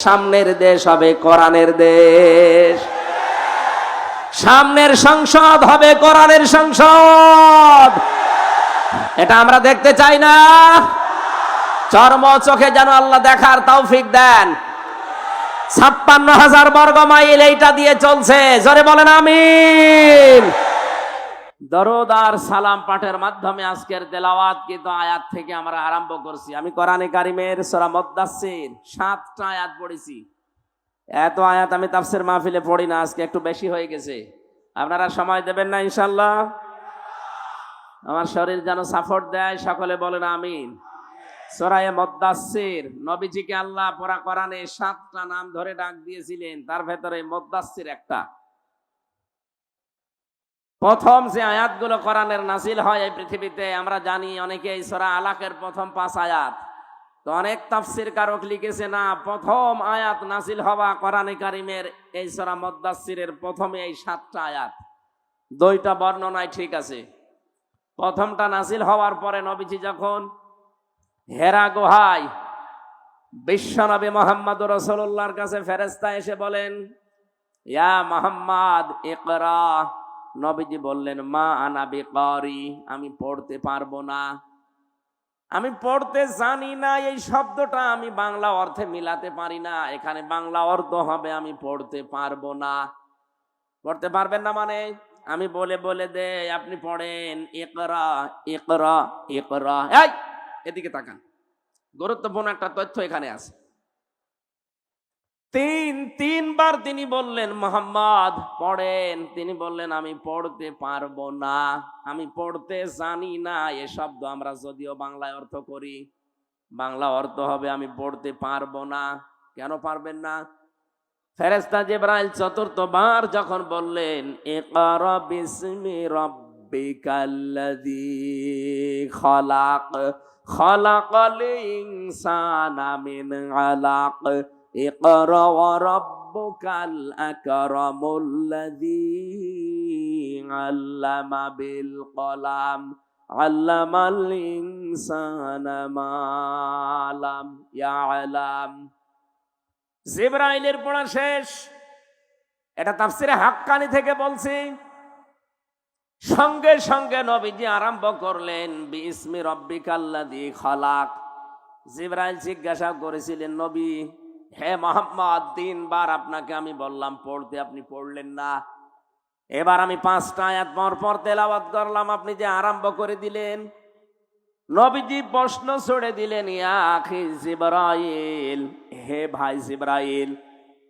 সামনের দেশ হবে কোরআনের দেশ, সামনের সংসদ হবে কোরআনের সংসদ। এটা আমরা দেখতে চাই না? চর্ম চোখে যেন আল্লাহ দেখার তৌফিক দেন। 56,000 বর্গ মাইল এইটা দিয়ে চলছে, জোরে বলেন আমিন। দরুদ আর সালাম পাঠের মাধ্যমে আজকের তেলাওয়াত কিন্তু আয়াত থেকে আমরা আরম্ভ করছি। আমি কোরআনে কারিমের সূরা মুদ্দাসসির 7টা আয়াত পড়েছি। এত আয়াত আমি তাফসীর মাহফিলে পড়ি না, আজকে একটু বেশি হয়ে গেছে। আপনারা সময় দেবেন না ইনশাআল্লাহ? আমার শরীর যেন সাপোর্ট দেয়, সকলে বলেন আমিন। সূরা মুদ্দাসসির, নবীজিকে আল্লাহ পুরা কোরআনে 7টা নাম ধরে ডাক দিয়েছিলেন, তার ভেতরে মুদ্দাসসির একটা। প্রথম যে আয়াতগুলো কোরআনের নাজিল হয় এই পৃথিবীতে আমরা জানি, অনেকে এই সূরা আলাকের প্রথম 5 আয়াত, তো অনেক তাফসীর কারক লিখেছে না, প্রথম আয়াত নাজিল হওয়া কোরআনে কারিমের এই সূরা মুদ্দাসসিরের প্রথমে এই 7টা আয়াত। দুইটা বর্ণনায় ঠিক আছে। প্রথমটা নাজিল হওয়ার পরে নবীজি যখন হেরা গুহায় বিশ্বনবী মুহাম্মদুর রাসূলুল্লাহর কাছে ফেরেশতা এসে বলেন, ইয়া মুহাম্মদ ইকরা, নবীজি বললেন মা আনা বিকারি, আমি পড়তে পারবো না, আমি পড়তে জানি না। এই শব্দটা আমি বাংলা অর্থে মিলাতে পারি না, এখানে বাংলা অর্থ হবে আমি পড়তে পারবো না। পড়তে পারবেন না মানে আমি বলে বলে দে, আপনি পড়েন ইকরা ইকরা ইকরা। এই এদিকে তাকান, গুরুত্বপূর্ণ একটা তথ্য এখানে আছে। তিনবার তিনি বললেন মুহাম্মদ পড়েন, তিনি বললেন আমি পড়তে পারবো না, আমি পড়তে জানি না। এ শব্দ আমরা যদিও বাংলায় অর্থ করি, বাংলা অর্থ হবে আমি পড়তে পারবো না। কেন পারবেন না? ফেরেশতা জিবরাইল চতুর্থবার যখন বললেন ইকরা বিসমি রাব্বিকাল্লাযী খালাক খালাকাল ইনসানা মিন আলাক ইকরা ওয়া রাব্বুকাল আকরামুল্লাযী আল্লামা বিল কলাম আল্লামাল ইনসানা মা লাম ইয়ালাম। জিবরাইলের পড়া শেষ। এটা তাফসিরে হাক্কানি থেকে বলছি। সঙ্গে সঙ্গে নবীজি আরম্ভ করলেন বিসমি রাব্বিকাল্লাযী খালাক। জিবরাইল জিজ্ঞাসা করেছিলেন, নবী হে মুহাম্মদ, 3 বার আপনাকে আমি বললাম পড়তে, আপনি পড়লেন না। এবার আমি 5টা আয়াত পর পর তেলাওয়াত করলাম, আপনি যে আরম্ভ করে দিলেন। নবীজি প্রশ্ন ছড়ে দিলেন, ইয়া আখি জিবরাইল, হে ভাই জিবরাইল,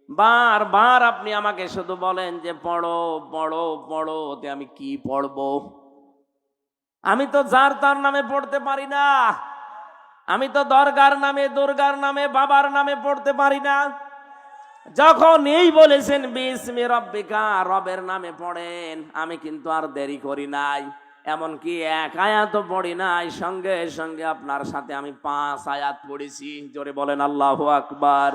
বারবার আপনি আমাকে শুধু বলেন যে পড়ো পড়ো পড়ো, তে আমি কি পড়বো? আমি তো যার তার নামে পড়তে পারি না, আমি তো দরগার নামে দুর্গার নামে বাবার নামে পড়তে পারি না। যখন এই বলেছেন বিসমি রাব্বিকা, রবের নামে পড়েন, আমি কিন্তু আর দেরি করি নাই, এমনকি 1 আয়াতও পড়ি নাই, সঙ্গে সঙ্গে আপনার সাথে আমি 5 আয়াত পড়েছি। জোরে বলেন আল্লাহু আকবার।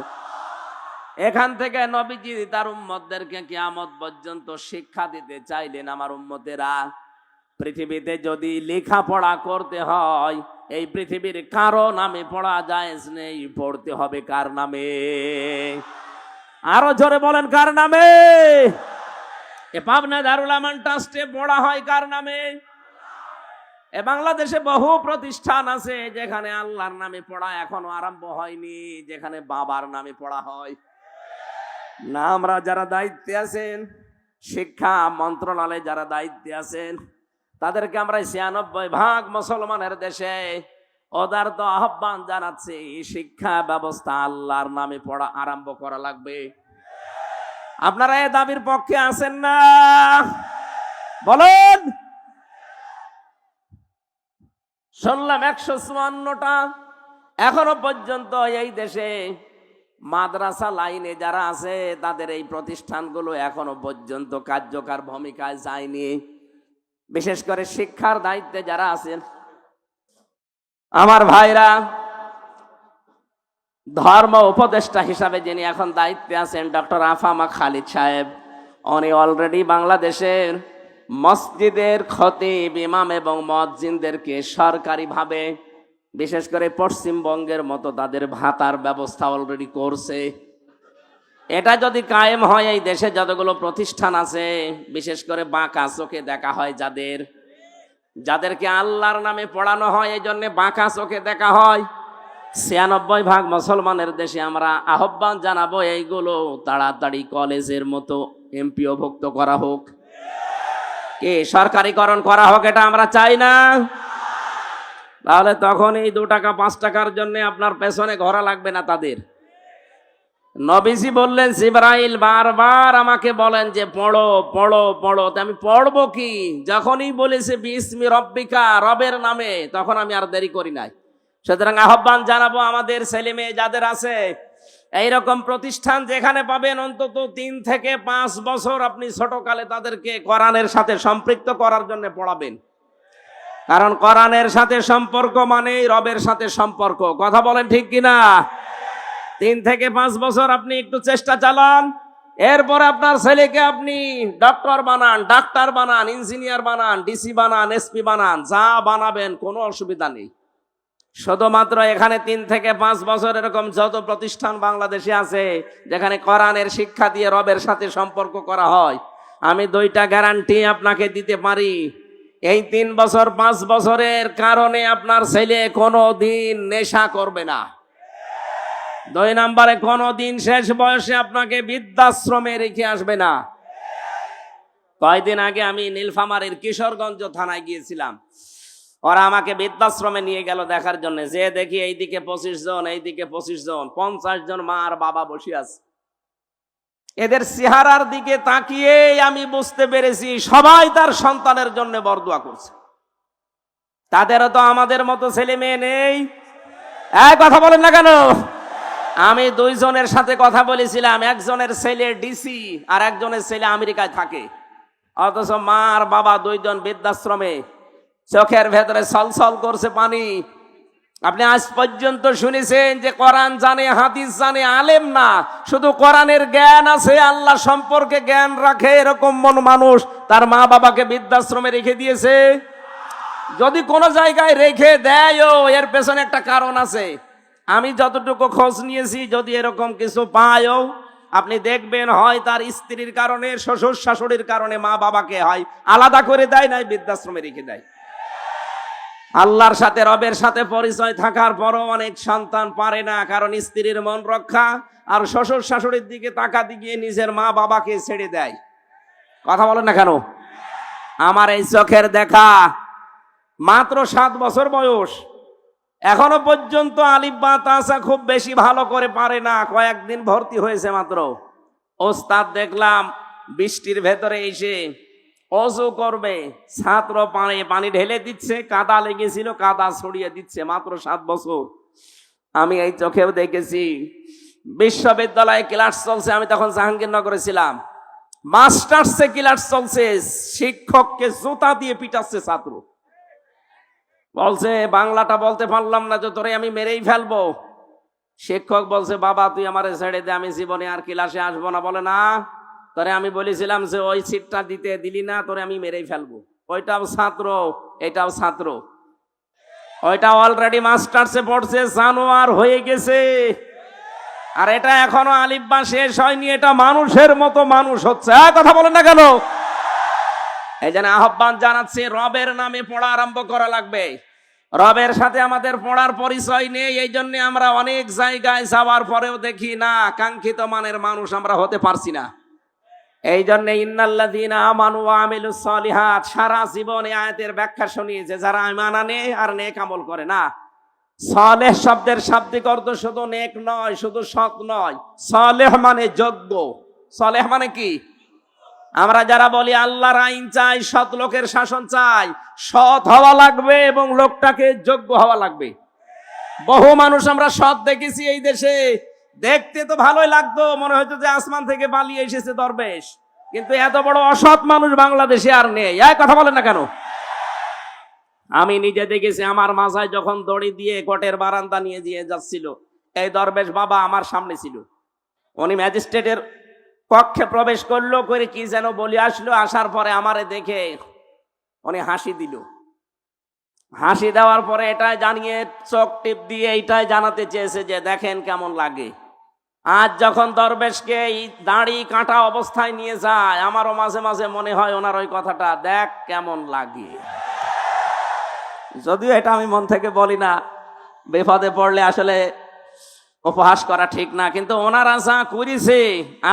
এখান থেকে নবীজি তার উম্মতদেরকে কিয়ামত পর্যন্ত শিক্ষা দিতে চাইলেন, আমার উম্মতেরা, পৃথিবীতে যদি লেখাপড়া করতে হয় এই পৃথিবীর কারো নামে পড়া জায়েজ নেই, পড়তে হবে কার নামে? আরো জোরে বলেন কার নামে? এ পাবনা দারুল আমান ট্রাস্টে পড়া হয় কার নামে? এ বাংলাদেশে বহু প্রতিষ্ঠান আছে যেখানে আল্লাহর নামে পড়া এখনো আরম্ভ হয়নি, যেখানে বাবার নামে পড়া হয় না। আমরা যারা দায়িত্বে আছেন, শিক্ষা মন্ত্রণালয়ে যারা দায়িত্বে আছেন, তাদেরকে আমরা 96% মুসলমানের দেশে উদারত আহ্বান জানাচ্ছি, শিক্ষা ব্যবস্থা আল্লাহর নামে পড়া আরম্ভ করা লাগবে। আপনারা এই দাবির পক্ষে আছেন না? বলেন। শুনলাম 154টা এখনো পর্যন্ত এই দেশে মাদ্রাসা লাইনে যারা আছে তাদের এই প্রতিষ্ঠানগুলো এখনো পর্যন্ত কার্যকর ভূমিকায় যায়নি। বিশেষ করে শিক্ষার দায়িত্বে যারা আছেন আমার ভাইরা, ধর্ম উপদেষ্টা হিসাবে যিনি এখন দায়িত্বে আছেন ডক্টর আফামা খালিদ সাহেব, উনি অলরেডি বাংলাদেশের মসজিদের খতিব, ইমাম এবং মুয়াজ্জিনদেরকে সরকারিভাবে বিশেষ করে পশ্চিমবঙ্গের মতো তাদের ভাতার ব্যবস্থা অলরেডি করছে। এটা যদি কায়েম হয়, এই দেশে যতগুলো প্রতিষ্ঠান আছে, বিশেষ করে বাঁকা চোখে দেখা হয় যাদেরকে আল্লাহর নামে পড়ানো হয়, এই জন্য বাঁকা চোখে দেখা হয়। ৯৬% মুসলমানের দেশে আমরা আহ্বান জানাবো এইগুলো তাড়াতাড়ি কলেজের মতো এমপিওভুক্ত করা হোক, কি সরকারিকরণ করা হোক, এটা আমরা চাই না। তাহলে তখন এই 2 টাকা 5 টাকার জন্য আপনার পেছনে ঘোরা লাগবে না তাদের। নবীজি বললেন, জিবরাইল বারবার আমাকে বলেন যে পড়ো পড়ো পড়ো। আমি পড়বো কি? যখনই বলেছে বিসমি রব্বিকা, রবের নামে, তখন আমি আর দেরি করি নাই। সুতরাং আহ্বান জানাবো আমাদের ছেলে মেয়ে যাদের আছে এইরকম প্রতিষ্ঠান, যেখানে পাবেন অন্তত 3 থেকে 5 বছর আপনি ছোটকালে তাদেরকে কোরআনের সাথে সম্পৃক্ত করার জন্য পড়াবেন। কারণ কোরআনের সাথে সম্পর্ক মানেই রবের সাথে সম্পর্ক। কথা বলেন ঠিক কিনা? 3 থেকে 5 বছর আপনি একটু চেষ্টা চালান, এরপরে আপনার ছেলেকে আপনি ডক্টর বানান, ডাক্তার বানান, ইঞ্জিনিয়ার বানান, ডিসি বানান, এসপি বানান, যা বানাবেন কোনো অসুবিধা নেই। শুধুমাত্র এখানে 3 থেকে 5 বছর এরকম যত প্রতিষ্ঠান বাংলাদেশে আছে যেখানে কোরআনের শিক্ষা দিয়ে রবের সাথে সম্পর্ক করা হয়, আমি 2টা গ্যারান্টি আপনাকে দিতে পারি। এই 3 বছর 5 বছরের কারণে আপনার ছেলে কোনো দিন নেশা করবে না। 2 নম্বরে, কোনো দিন শেষ বয়সে আপনাকে বৃদ্ধাশ্রমে রেখে আসবে না। কয়েকদিন আগে আমি নীলফামারীর কিশোরগঞ্জ থানায় গিয়েছিলাম। ওরা আমাকে বৃদ্ধাশ্রমে নিয়ে গেল দেখার জন্য। যে দেখি এইদিকে 25 জন, এইদিকে 25 জন, 50 জন মা আর বাবা বসে আছে। এদের চেহারার দিকে তাকিয়ে আমি বুঝতে পেরেছি সবাই তার সন্তানের জন্য বরদোয়া করছে। তাদেরও তো আমাদের মতো ছেলে মেয়ে নেই। এক কথা বলেন না কেন? আমি 2 জনের সাথে কথা বলেছিলাম, একজনের ছেলে ডিসি আর একজনের ছেলে আমেরিকায় থাকে, অথচ মা আর বাবা 2 জন বৃদ্ধাশ্রমে। চোখের ভেতরে ছলছল করছে পানি। আপনি আজ পর্যন্ত শুনেছেন যে কোরআন জানে, হাদিস জানে, আলেম না, শুধু কোরআনের জ্ঞান আছে, আল্লাহ সম্পর্কে জ্ঞান রাখে, এরকম মানুষ তার মা বাবাকে বৃদ্ধাশ্রমে রেখে দিয়েছে? যদি কোনো জায়গায় রেখে দেয়ও, এর পেছনে একটা কারণ আছে। আমি যতটুকু খোঁজ নিয়েছি, যদি এরকম কিছু পায়ও, আপনি দেখবেন হয় তার স্ত্রীর কারণে, শ্বশুর শাশুড়ির কারণে মা বাবাকে হয় আলাদা করে দেয়, নাই বৃদ্ধাশ্রমে রেখে দেয়। আল্লাহর সাথে, রবের সাথে পরিচয় থাকার পরও অনেক সন্তান পারে না, কারণ স্ত্রীর মন রক্ষা আর শ্বশুর শাশুড়ির দিকে তাকাতে গিয়ে নিজের মা বাবাকে ছেড়ে দেয়। কথা বলেন না কেন? আমার এই চোখের দেখা, মাত্র 7 বছর বয়স, এখনো পর্যন্ত আলিফ বা তাসা খুব বেশি ভালো করে পারে না। কয়েকদিন ভর্তি হয়েছে মাত্র। ওস্তাদ দেখলাম বৃষ্টির ভেতরে এসে অজু করবে, ছাত্র পানি ঢেলে দিচ্ছে, কাদা লেগেছিল কাদা ছড়িয়ে দিচ্ছে, মাত্র 7 বছর। আমি এই চোখেও দেখেছি। বিশ্ববিদ্যালয়ে ক্লাস চলছে, আমি তখন জাহাঙ্গীরনগরে ছিলাম। মাস্টার্সে ক্লাস চলছে, শিক্ষককে জুতা দিয়ে পিটাচ্ছে ছাত্র। বলছে বাংলাটা বলতে পারলাম না, যে তোরে আমি মেরেই ফেলবো। শিক্ষক বলছে, বাবা তুই আমারে ছেড়ে দে, আমি জীবনে আর ক্লাসে আসবো না। বলে, না, তোরে আমি বলেছিলাম যে ওই সিটটা দিতে দিলি না, তোরে আমি মেরেই ফেলবো। ওইটাও ছাত্র, এটাও ছাত্র। ওইটা অলরেডি মাস্টার্সে পড়ছে, জানোয়ার হয়ে গেছে। আর এটা এখনো আলিফ বা শেষ হয়নি, এটা মানুষের মতো মানুষ হচ্ছে। কথা বলেন না কেন? এই জন্য আহ্বান জানাচ্ছি, রবের নামে পড়া আরম্ভ করা লাগবে। রবের সাথে আমাদের পড়ার পরিচয় নেই, এই জন্য আমরা অনেক জায়গায় যাওয়ার পরেও দেখি না কাঙ্ক্ষিত মানের মানুষ আমরা হতে পারছি না। এই জন্য ইন্নাল্লাযীনা আমানু ওয়া আমিলুস সলিহাত, সারা জীবন এই আয়াতের ব্যাখ্যা শুনিয়েছে, যারা ঈমান আনে আর নেক আমল করে। না, সালেহ শব্দের শাব্দিক অর্থ শুধু নেক নয়, শুধু সৎ নয়। সালেহ মানে যোগ্য। সালেহ মানে কি? আমরা যারা বলি আল্লাহর আইন চাই, সৎ লোকের শাসন চাই, সৎ হওয়া লাগবে এবং লোকটাকে যোগ্য হওয়া লাগবে। বহু মানুষ আমরা সৎ দেখেছি এই দেশে, দেখতে তো ভালোই লাগতো, মনে হতো যে আসমান থেকে পালিয়ে এসেছে দরবেশ, কিন্তু এত বড় অসৎ মানুষ বাংলাদেশে আর নেই। এই কথা বলেন না কেন? আমি নিজে দেখেছি, আমার মাথায় যখন দড়ি দিয়ে কোর্টের বারান্দা নিয়ে যাচ্ছিল, এই দরবেশ বাবা আমার সামনে ছিল। উনি ম্যাজিস্ট্রেটের কক্ষে প্রবেশ করলো, করে কি যেন বলে আসলো, আসার পরে আমারে দেখে উনি হাসি দিল। হাসি দেওয়ার পরে এটাই জানিয়ে চোখ টিপ দিয়ে এইটাই জানাতে চেয়েছে যে দেখেন কেমন লাগে। আজ যখন দরবেশকে এই দাড়ি কাটা অবস্থায় নিয়ে যায়, আমারও মাঝে মাঝে মনে হয় ওনার ওই কথাটা দেখ কেমন লাগে। যদিও এটা আমি মন থেকে বলি না, বিপদে পড়লে আসলে উপহাস করা ঠিক না, কিন্তু ওনারা যা করেছে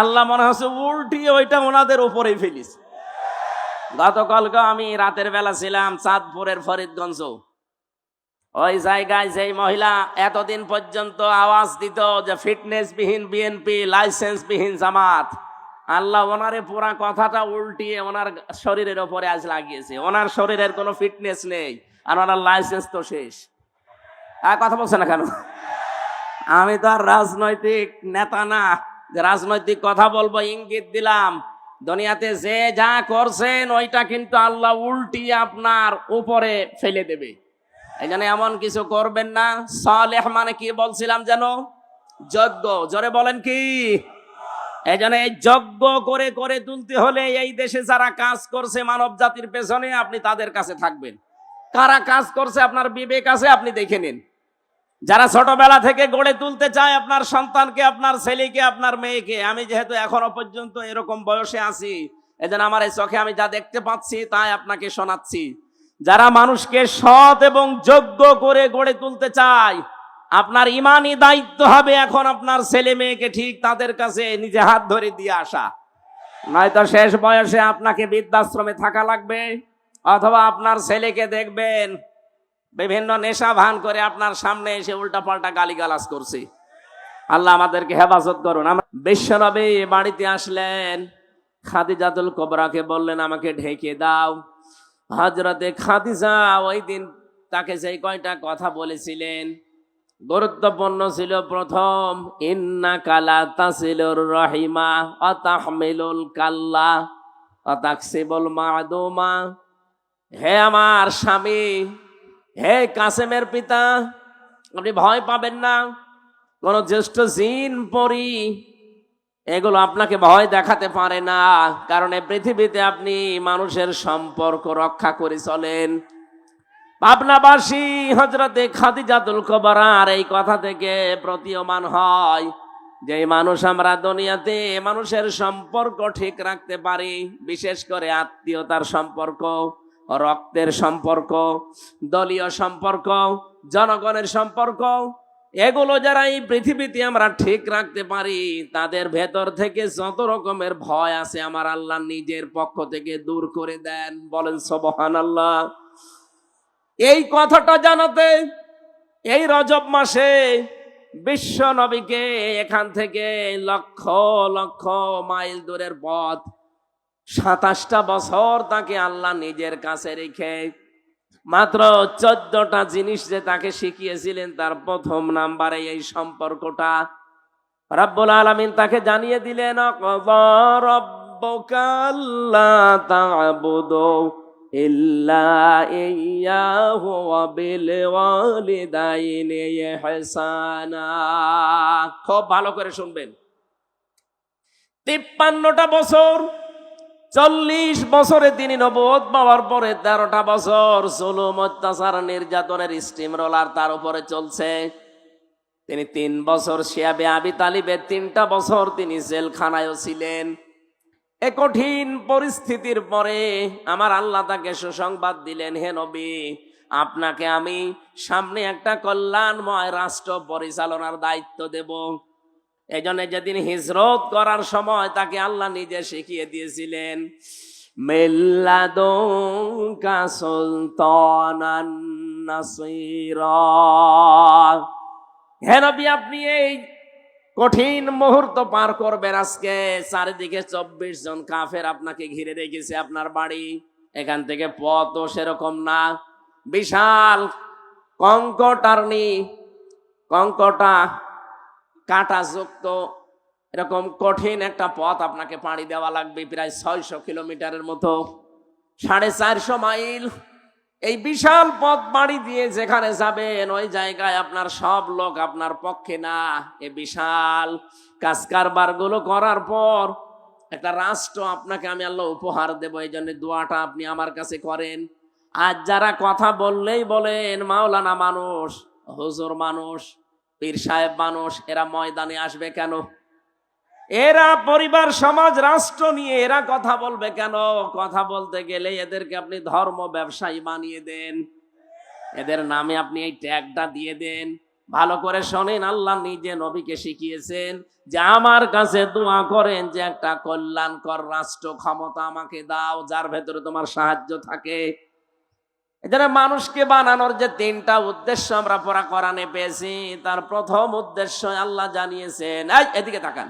আল্লাহ মনে হচ্ছে উল্টিয়ে ওইটা ওনাদের উপরেই ফেলিস। গতকালকে আমি রাতের বেলা ছিলাম চাঁদপুরের ফরিদগঞ্জ। ওই জায়গায় যেই মহিলা এতদিন পর্যন্ত আওয়াজ দিত যে ফিটনেস বিহীন বিএনপি, লাইসেন্স বিহীন জামাত, আল্লাহ ওনারে পুরা কথাটা উল্টিয়ে ওনার শরীরের ওপরে আজ লাগিয়েছে। ওনার শরীরের কোনো ফিটনেস নেই, আর ওনার লাইসেন্স তো শেষ। আর কথা বলছে না কেন? আমি তো আর রাজনৈতিক নেতা না যে রাজনৈতিক কথা বলবো, ইঙ্গিত দিলাম। দুনিয়াতে যে যা করছেন ওইটা কিন্তু আল্লাহ উল্টিয়ে আপনার উপরে ফেলে দেবে। এই জন্য এমন কিছু করবেন না। সালেহ মানে কি বলছিলাম যেন? যজ্ঞ। জোরে বলেন কি? এই জন্য এই যজ্ঞ করে করে তুলতে হলে এই দেশে যারা কাজ করছে মানব জাতির পেছনে, আপনি তাদের কাছে থাকবেন। কারা কাজ করছে আপনার বিবেক আছে, আপনি দেখে নিন। যারা ছোটবেলা থেকে গড়ে তুলতে চায় আপনার সন্তানকে, আপনার ছেলেকে, আপনার মেয়েকে, আমি যেহেতু এখনো পর্যন্ত এরকম বয়সে আছি, এজন্য আমার এই চোখে আমি যা দেখতে পাচ্ছি তাই আপনাকে শোনাচ্ছি। যারা মানুষকে সৎ এবং যোগ্য করে গড়ে তুলতে চায়, আপনার ইমানি দায়িত্ব হবে এখন আপনার ছেলে মেয়েকে ঠিক তাদের কাছে নিজে হাত ধরে দিয়ে আসা। নয়তো শেষ বয়সে আপনাকে বৃদ্ধাশ্রমে থাকা লাগবে, অথবা আপনার ছেলেকে দেখবেন বিভিন্ন নেশা ভান করে আপনার সামনে এসে উল্টাপাল্টা গালিগালাজ করছে। আল্লাহ আমাদেরকে হেফাজত করুন। বিশ্বনবী বাড়িতে আসলেন, খাদিজাতুল কুবরাকে বললেন আমাকে ঢেকে দাও। হযরতে খাদিজা ওই দিন তাকে যেই কয়টা কথা বলেছিলেন গুরুত্বপূর্ণ ছিল। প্রথম, ইন্নাকা লা তাসিলুর রাহিমা ওয়া তাহমিলুল কাল্লা ওয়া তাকসিবুল মা'দুমা। হে আমার স্বামী, হে কাসেমের পিতা, আপনি ভয় পাবেন না। কোন জ্যেষ্ঠ জিন পরি এগুলো আপনাকে ভয় দেখাতে পারে না, কারণ এই পৃথিবীতে আপনি মানুষের সম্পর্ক রক্ষা করে চলেন। পাবনাবাসী হযরতে খাদিজাতুল কুবরার এই কথা থেকে প্রতীয়মান হয় যে মানুষ আমরা দুনিয়াতে মানুষের সম্পর্ক ঠিক রাখতে পারি, বিশেষ করে আত্মীয়তার সম্পর্ক, রক্তের সম্পর্ক, দলীয় সম্পর্ক, জনগণের সম্পর্ক, এগুলো যারা এই পৃথিবীতে আমরা ঠিক রাখতে পারি, তাদের ভেতর থেকে যত রকমের ভয় আছে আমার আল্লাহ নিজের পক্ষ থেকে দূর করে দেন। বলেন সুবহানাল্লাহ। এই কথাটা জানাতে এই রজব মাসে বিশ্ব নবীকে এখান থেকে লক্ষ লক্ষ মাইল দূরের পথ, 27টা বছর তাকে আল্লাহ নিজের কাছে রেখে মাত্র 14টা জিনিস যে তাকে শিখিয়েছিলেন, তার প্রথম নাম্বারে এই সম্পর্কটা রব্বুল আলামিন তাকে জানিয়ে দিলেন, ক্বাযা রাব্বুকা আল্লা তা'বুদু ইল্লা ইয়্যাহু ওয়া বিল ওয়ালিদাইনি ইহসানা। খুব ভালো করে শুনবেন। 53টা বছর, 40 বছরে তিনি নবুয়ত পাওয়ার পরে 13টা বছর জুলুম, অত্যাচার, নির্যাতনের স্টিম রোলার তার উপরে চলছে। তিনি 3 বছর শিয়াবে আবি তালিবের 3টা বছর তিনি জেলখানায়ও ছিলেন। এ কঠিন পরিস্থিতির পরে আমার আল্লাহ তাকে সুসংবাদ দিলেন, হে নবী, আপনাকে আমি সামনে একটা কল্যাণময় রাষ্ট্র পরিচালনার দায়িত্ব দেব। এই জন্য যেদিন হিজরত করার সময় তাকে আল্লাহ নিজে শিখিয়ে দিয়েছিলেন, মিল্লাদুনকা সুলতানান নাসীরা। হে নবী, আপনি এই কঠিন মুহূর্ত পার করবেন। আজকে চারিদিকে 24 জন কাফের আপনাকে ঘিরে রেখেছে। আপনার বাড়ি এখান থেকে পথও সেরকম না, বিশাল কঙ্কটা কাঁটাযুক্ত এরকম কঠিন একটা পথ আপনাকে পাড়ি দেওয়া লাগবে, প্রায় 600 কিলোমিটারের মতো, 450 মাইল। এই বিশাল পথ পাড়ি দিয়ে যেখানে যাবেন ওই জায়গায় আপনার সব লোক আপনার পক্ষে না। এই বিশাল কাজ কারবার গুলো করার পর একটা রাষ্ট্র আপনাকে আমি আল্লাহ উপহার দেব। এই জন্য দোয়াটা আপনি আমার কাছে করেন। আজ যারা কথা বললেই বলেন মাওলানা মানুষ, হুজুর মানুষ, পীর সাহেব মানুষ, এরা ময়দানে আসবে কেন? এরা পরিবার সমাজ রাষ্ট্র নিয়ে এরা কথা বলবে কেন? কথা বলতে গেলে এদেরকে আপনি ধর্ম ব্যবসায়ী বানিয়ে দেন, এদের নামে আপনি এই ট্যাগটা দিয়ে দেন। ভালো করে শোনেন, আল্লাহ নিজে নবীকে শিখিয়েছেন যে আমার কাছে দোয়া করেন যে একটা কল্যাণকর রাষ্ট্র ক্ষমতা আমাকে দাও যার ভেতরে তোমার সাহায্য থাকে। এজন্য মানুষকে বানানোর যে তিনটা উদ্দেশ্য আমরা পড়া কোরআনে পেয়েছি, তার প্রথম উদ্দেশ্য আল্লাহ জানিয়েছেন, এই এদিকে তাকান,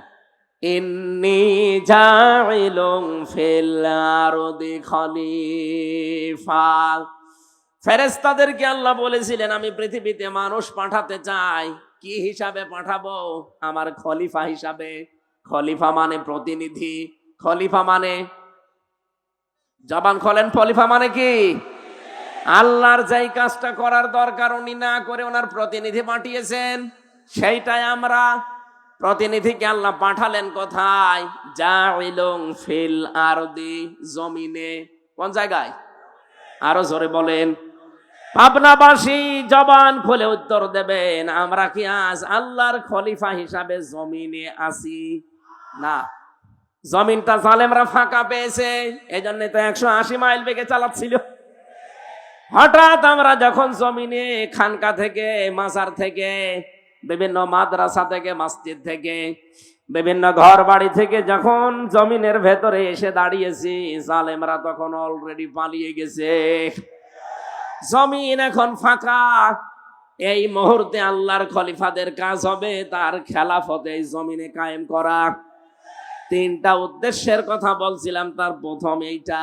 ইন্নী জাইলুন ফিল আরদি খলিফা। ফেরেশতাদেরকে আল্লাহ বলেছিলেন আমি পৃথিবীতে মানুষ পাঠাতে চাই। কি হিসাবে পাঠাবো? আমার খলিফা হিসাবে। খলিফা মানে প্রতিনিধি, খলিফা মানে, জবান খোলেন, খলিফা মানে কি? আল্লাহর যেই কাজটা করার দরকার উনি না করে ওনার প্রতিনিধি পাঠিয়েছেন, সেইটাই আমরা। প্রতিনিধিকে আল্লাহ পাঠালেন কোথায়? জাইলুন ফিল আরদি, জমিনে। কোন জায়গায়? আরো জোরে বলেন। পাবনাবাসী জবান খুলে উত্তর দেবেন, আমরা কি আজ আল্লাহর খলিফা হিসাবে জমিনে আছি? না, জমিনটা জালেমরা ফাঁকা পেয়েছে, এই জন্য তো 180 মাইল বেগে চালাচ্ছিল। হঠাৎ আমরা যখন জমিনে খানকা থেকে, মাজার থেকে, বিভিন্ন মাদ্রাসা থেকে, মসজিদ থেকে, বিভিন্ন ঘর বাড়ি থেকে যখন জমিনের ভেতরে এসে দাঁড়িয়েছি, জালেমরা তখন অলরেডি পালিয়ে গেছে। জমিন এখন ফাঁকা। এই মুহূর্তে আল্লাহর খলিফাদের কাজ হবে তার খেলাফতে এই জমিনে কায়েম করা। তিনটা উদ্দেশ্যের কথা বলছিলাম, তার প্রথম এইটা।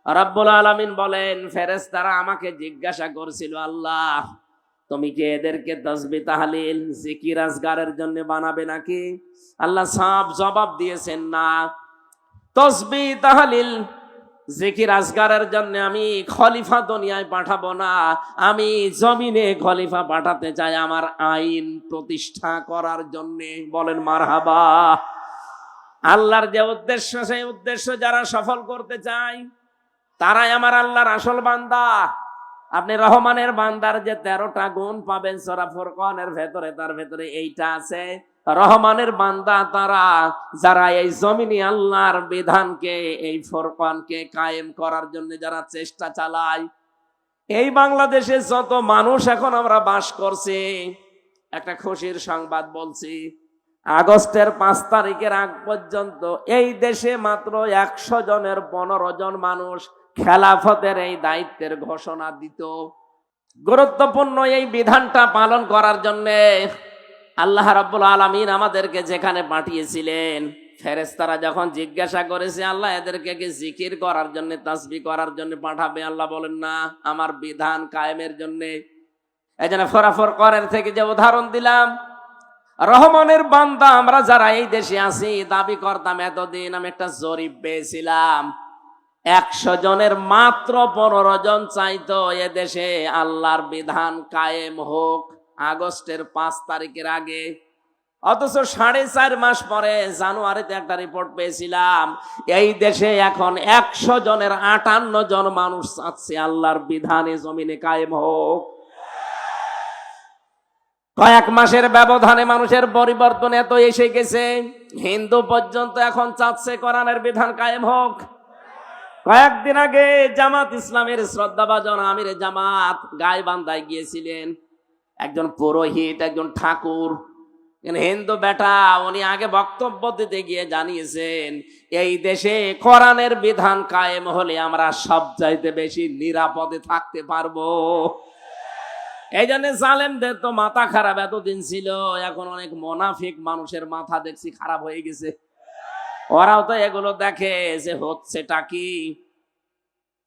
রব্বুল আলামিন বলেন, ফেরেশতারা আমাকে জিজ্ঞাসা করছিল, আল্লাহ তুমি কি এদেরকে তাসবিহ তাহলিল জিকির আজগারের জন্য বানাবে নাকি? আল্লাহ সাফ জবাব দিয়েছেন, না, তাসবিহ তাহলিল জিকির আজগারের জন্য আমি খলিফা দুনিয়ায় পাঠাবো না, আমি জমিনে খলিফা পাঠাতে চাই আমার আইন প্রতিষ্ঠা করার জন্য। বলেন মারহাবা। আল্লাহর যে উদ্দেশ্য, সেই উদ্দেশ্য যারা সফল করতে চায় তারাই আমার আল্লাহর আসল বান্দা। আপনি রহমানের বান্দার যে 13টা গুণ পাবেন সূরা ফুরকানের ভেতরে, তার ভেতরে এইটা আছে। রহমানের বান্দা তারা যারা এই জমিনে আল্লাহর বিধানকে, এই ফুরকানকে কায়েম করার জন্য যারা চেষ্টা চালায়। এই বাংলাদেশে যত মানুষ এখন আমরা বাস করছি, একটা খুশির সংবাদ বলছি, আগস্টের 5 তারিখের আগ পর্যন্ত এই দেশে মাত্র 100 জনের 15 জন মানুষ খেলাফতের এই দায়িত্বের ঘোষণা দিত। গুরুত্বপূর্ণ এই বিধানটা পালন করার জন্য আল্লাহ রাব্বুল আলামিন আমাদেরকে যেখানে পাঠিয়েছিলেন, ফেরেশতারা যখন জিজ্ঞাসা করেছে আল্লাহ এদেরকে কি জিকির করার জন্য, তাসবিহ করার জন্য পাঠাবে? আল্লাহ বলেন, না, আমার বিধান কায়েমের জন্য। এইজন্য সূরা ফুরকানের থেকে যে উদাহরণ দিলাম, রহমানের বান্দা আমরা যারা এই দেশে আছি দাবি করতাম এতদিন, আমি একটা জরিপ পেয়েছিলাম, 100 জনের মাত্র 15 জন চাইতো এ দেশে আল্লাহর বিধান কায়েম হোক আগস্টের 5 তারিখের আগে। অথচ 4.5 মাস পরে জানুয়ারিতে একটা রিপোর্ট পেয়েছিলাম, এই দেশে এখন 100 জনের 58 জন মানুষ চাচ্ছে আল্লাহর বিধানে জমিনে কায়েম হোক। কয়েক মাসের ব্যবধানে মানুষের পরিবর্তন এত এসে গেছে, হিন্দু পর্যন্ত এখন চাচ্ছে কোরআনের বিধান কায়েম হোক। কয়েকদিন আগে জামাত ইসলামের শ্রদ্ধাভাজন আমির জামাত গাইবান্ধায় গিয়েছিলেন। একজন পুরোহিত, একজন ঠাকুর, হিন্দু বেটা, উনি আগে বক্তব্য দিতে গিয়ে জানিয়েছেন এই দেশে কোরআনের বিধান কায়েম হলে আমরা সব চাইতে বেশি নিরাপদে থাকতে পারবো। এই জন্য জালেমদের তো মাথা খারাপ এতদিন ছিল, এখন অনেক মুনাফিক মানুষের মাথা দেখছি খারাপ হয়ে গেছে। ওরাও তো এগুলো দেখে যে হচ্ছেটা কি।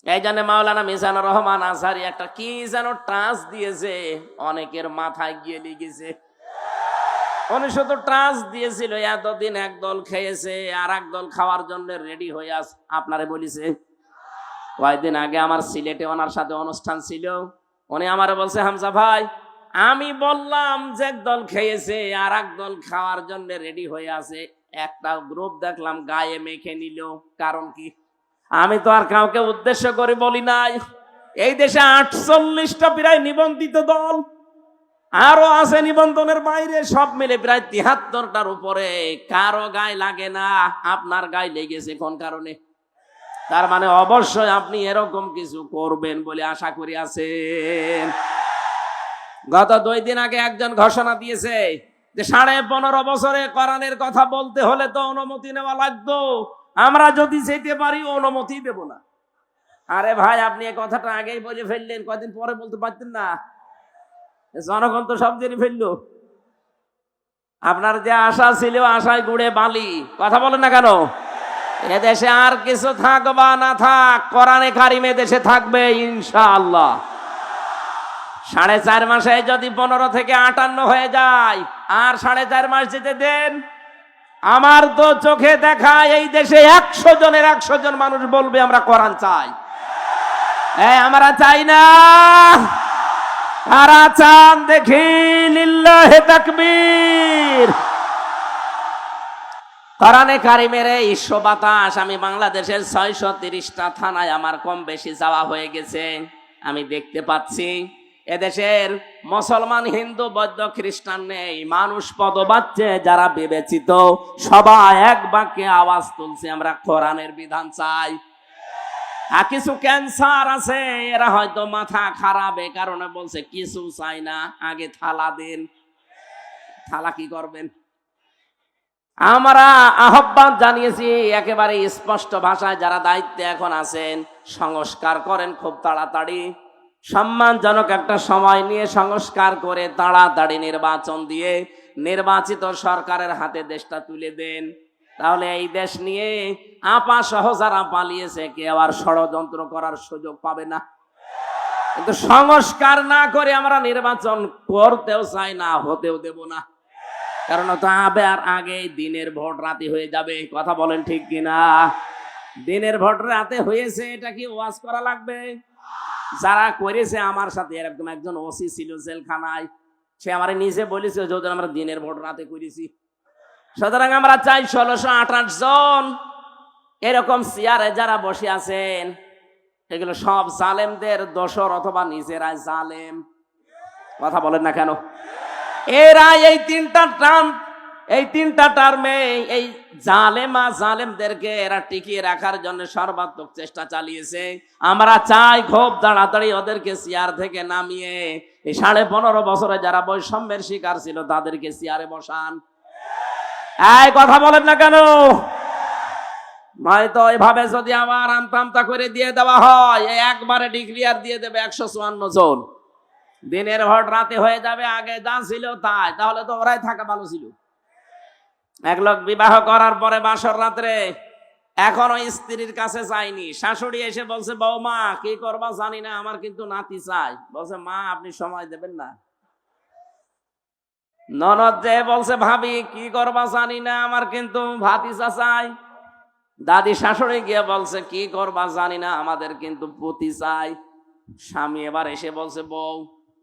এই জন্য মাওলানা মিজানুর রহমান আজহারি একটা কি যেন টাচ দিয়েছে, অনেকের মাথায় গিয়ে লেগেছে। উনি শুধু টাচ দিয়েছিল, এতদিন এক দল খেয়েছে আর এক দল খাওয়ার জন্য রেডি হয়ে আস। আপনারে বলিছে, কয়েকদিন আগে আমার সিলেটে ওনার সাথে অনুষ্ঠান ছিল, উনি আমারে বলছে, হামজা ভাই, আমি বললাম যে একদল খেয়েছে আর এক দল খাওয়ার জন্য রেডি হয়ে আছে, একটা গ্রুপ দেখলাম গায়ে মেখে নিল। কারণ কি? আমি তো আর কাউকে উদ্দেশ্য করে বলি নাই। এই দেশে 48টা প্রায় নিবন্ধিত দল, আরো আছে নিবন্ধনের বাইরে, সব মিলে প্রায় ৭৩টার উপরে। কারো গায়ে লাগে না, আপনার গায়ে লেগেছে কোন কারণে? তার মানে অবশ্যই আপনি এরকম কিছু করবেন বলে আশা করি আছেন। গত 2 দিন আগে একজন ঘোষণা দিয়েছে যে 15.5 বছরে কোরআনের কথা বলতে হলে তো অনুমতি নেওয়া লাগতো, আমরা যদি যেতে পারি অনুমতি দেব না। আরে ভাই, আপনি এই কথাটা আগেই বলে ফেললেন, কদিন পরে বলতে পারতেন না? জনগণ তো সব জেনে ফেললো। আপনার যে আশা ছিল, আশায় গুড়ে বালি। কথা বলেন না কেন? এদেশে আর কিছু থাক বা না থাক, কোরআনে কারিম দেশে থাকবে ইনশাআল্লাহ। 4.5 মাসে যদি 15 থেকে 58 হয়ে যায়, আর 4.5 মাস যেতে দেন। আমার তো চোখে দেখা এই দেশে 100 জনের 100 জন মানুষ বলবে আমরা কোরআন চাই। আমরা চাই না, আর চান দেখি লিল্লাহে তাকবীর। কোরআনে কারিমের এই বাতাস আমি বাংলাদেশের 630টা থানায় আমার কম বেশি যাওয়া হয়ে গেছে। আমি দেখতে পাচ্ছি এদেশের মুসলমান, হিন্দু, বৌদ্ধ, খ্রিস্টান নেই, মানুষ পদবাচ্চে যারা বিবেচিত সবাই এক বাক্যে আওয়াজ তুলছে আমরা কোরআনের বিধান চাই। আর কিছু ক্যান্সার আছে, এরা হয়তো মাথা খারাপ, এ কারণে বলছে কিছু চাই না, আগে থালা দেন। থালা কি করবেন? আমরা আহ্বান জানিয়েছি একেবারে স্পষ্ট ভাষায়, যারা দায়িত্বে এখন আছেন সংস্কার করেন খুব তাড়াতাড়ি, সম্মানজনক একটা সময় নিয়ে সংস্কার করে তাড়াতাড়ি নির্বাচন দিয়ে নির্বাচিত সরকারের হাতে দেশটা তুলে দেন। তাহলে এই দেশ নিয়ে আপা সহ যারা পালিয়েছে কেউ আর ষড়যন্ত্র করার সুযোগ পাবে না। কিন্তু সংস্কার না করে আমরা নির্বাচন করতেও চাই না, হতেও দেব না। কারণ আর আগে দিনের ভোট রাতে হয়ে যাবে। কথা বলেন ঠিক কিনা? দিনের ভোট রাতে হয়েছে, এটা কি ওয়াজ করা লাগবে? যারা করেছে আমার সাথে, এরকম একজন ওসি ছিল জেলখানায়, সে আমার নিজে বলেছে যদি আমরা দিনের ভোট রাতে করেছি। সুতরাং আমরা চাই 1628 জন এরকম চেয়ারে যারা বসে আছেন, এগুলো সব জালেমদের দোসর অথবা নিজেরাই জালেম। কথা বলেন না কেন? এরা এই তিনটা টার্মে এই জালেমদেরকে এরা টিকিয়ে রাখার জন্য সর্বাত্মক চেষ্টা চালিয়েছে। আমরা চাই খুব তাড়াতাড়ি ওদেরকে চেয়ার থেকে নামিয়ে এই 15.5 বছরে যারা বৈষম্যের শিকার ছিল তাদেরকে চেয়ারে বসান। এই কথা বলেন না কেন? নয়তো এভাবে যদি আবার আমতা করে দিয়ে দেওয়া হয়, একবারে ডিক্লিয়ার দিয়ে দেবে 154 জন, দিনের ভোট রাতে হয়ে যাবে, আগে যা ছিল তাই। তাহলে তো ওরাই থাকা ভালো ছিল। এক লোক বিবাহ করার পরে বাসর রাত্রে এখনো স্ত্রীর কাছে যায়নি, শাশুড়ি এসে বলছে বৌমা কি করবা জানি না, আমার কিন্তু নাতি চাই। বলছে মা আপনি সময় দেবেন না। ননদ যে বলছে ভাবি কি করবা জানি না, আমার কিন্তু ভাতিজা চাই। দাদি শাশুড়ি গিয়ে বলছে কি করবা জানি না, আমাদের কিন্তু পুতি চাই। স্বামী এবার এসে বলছে বউ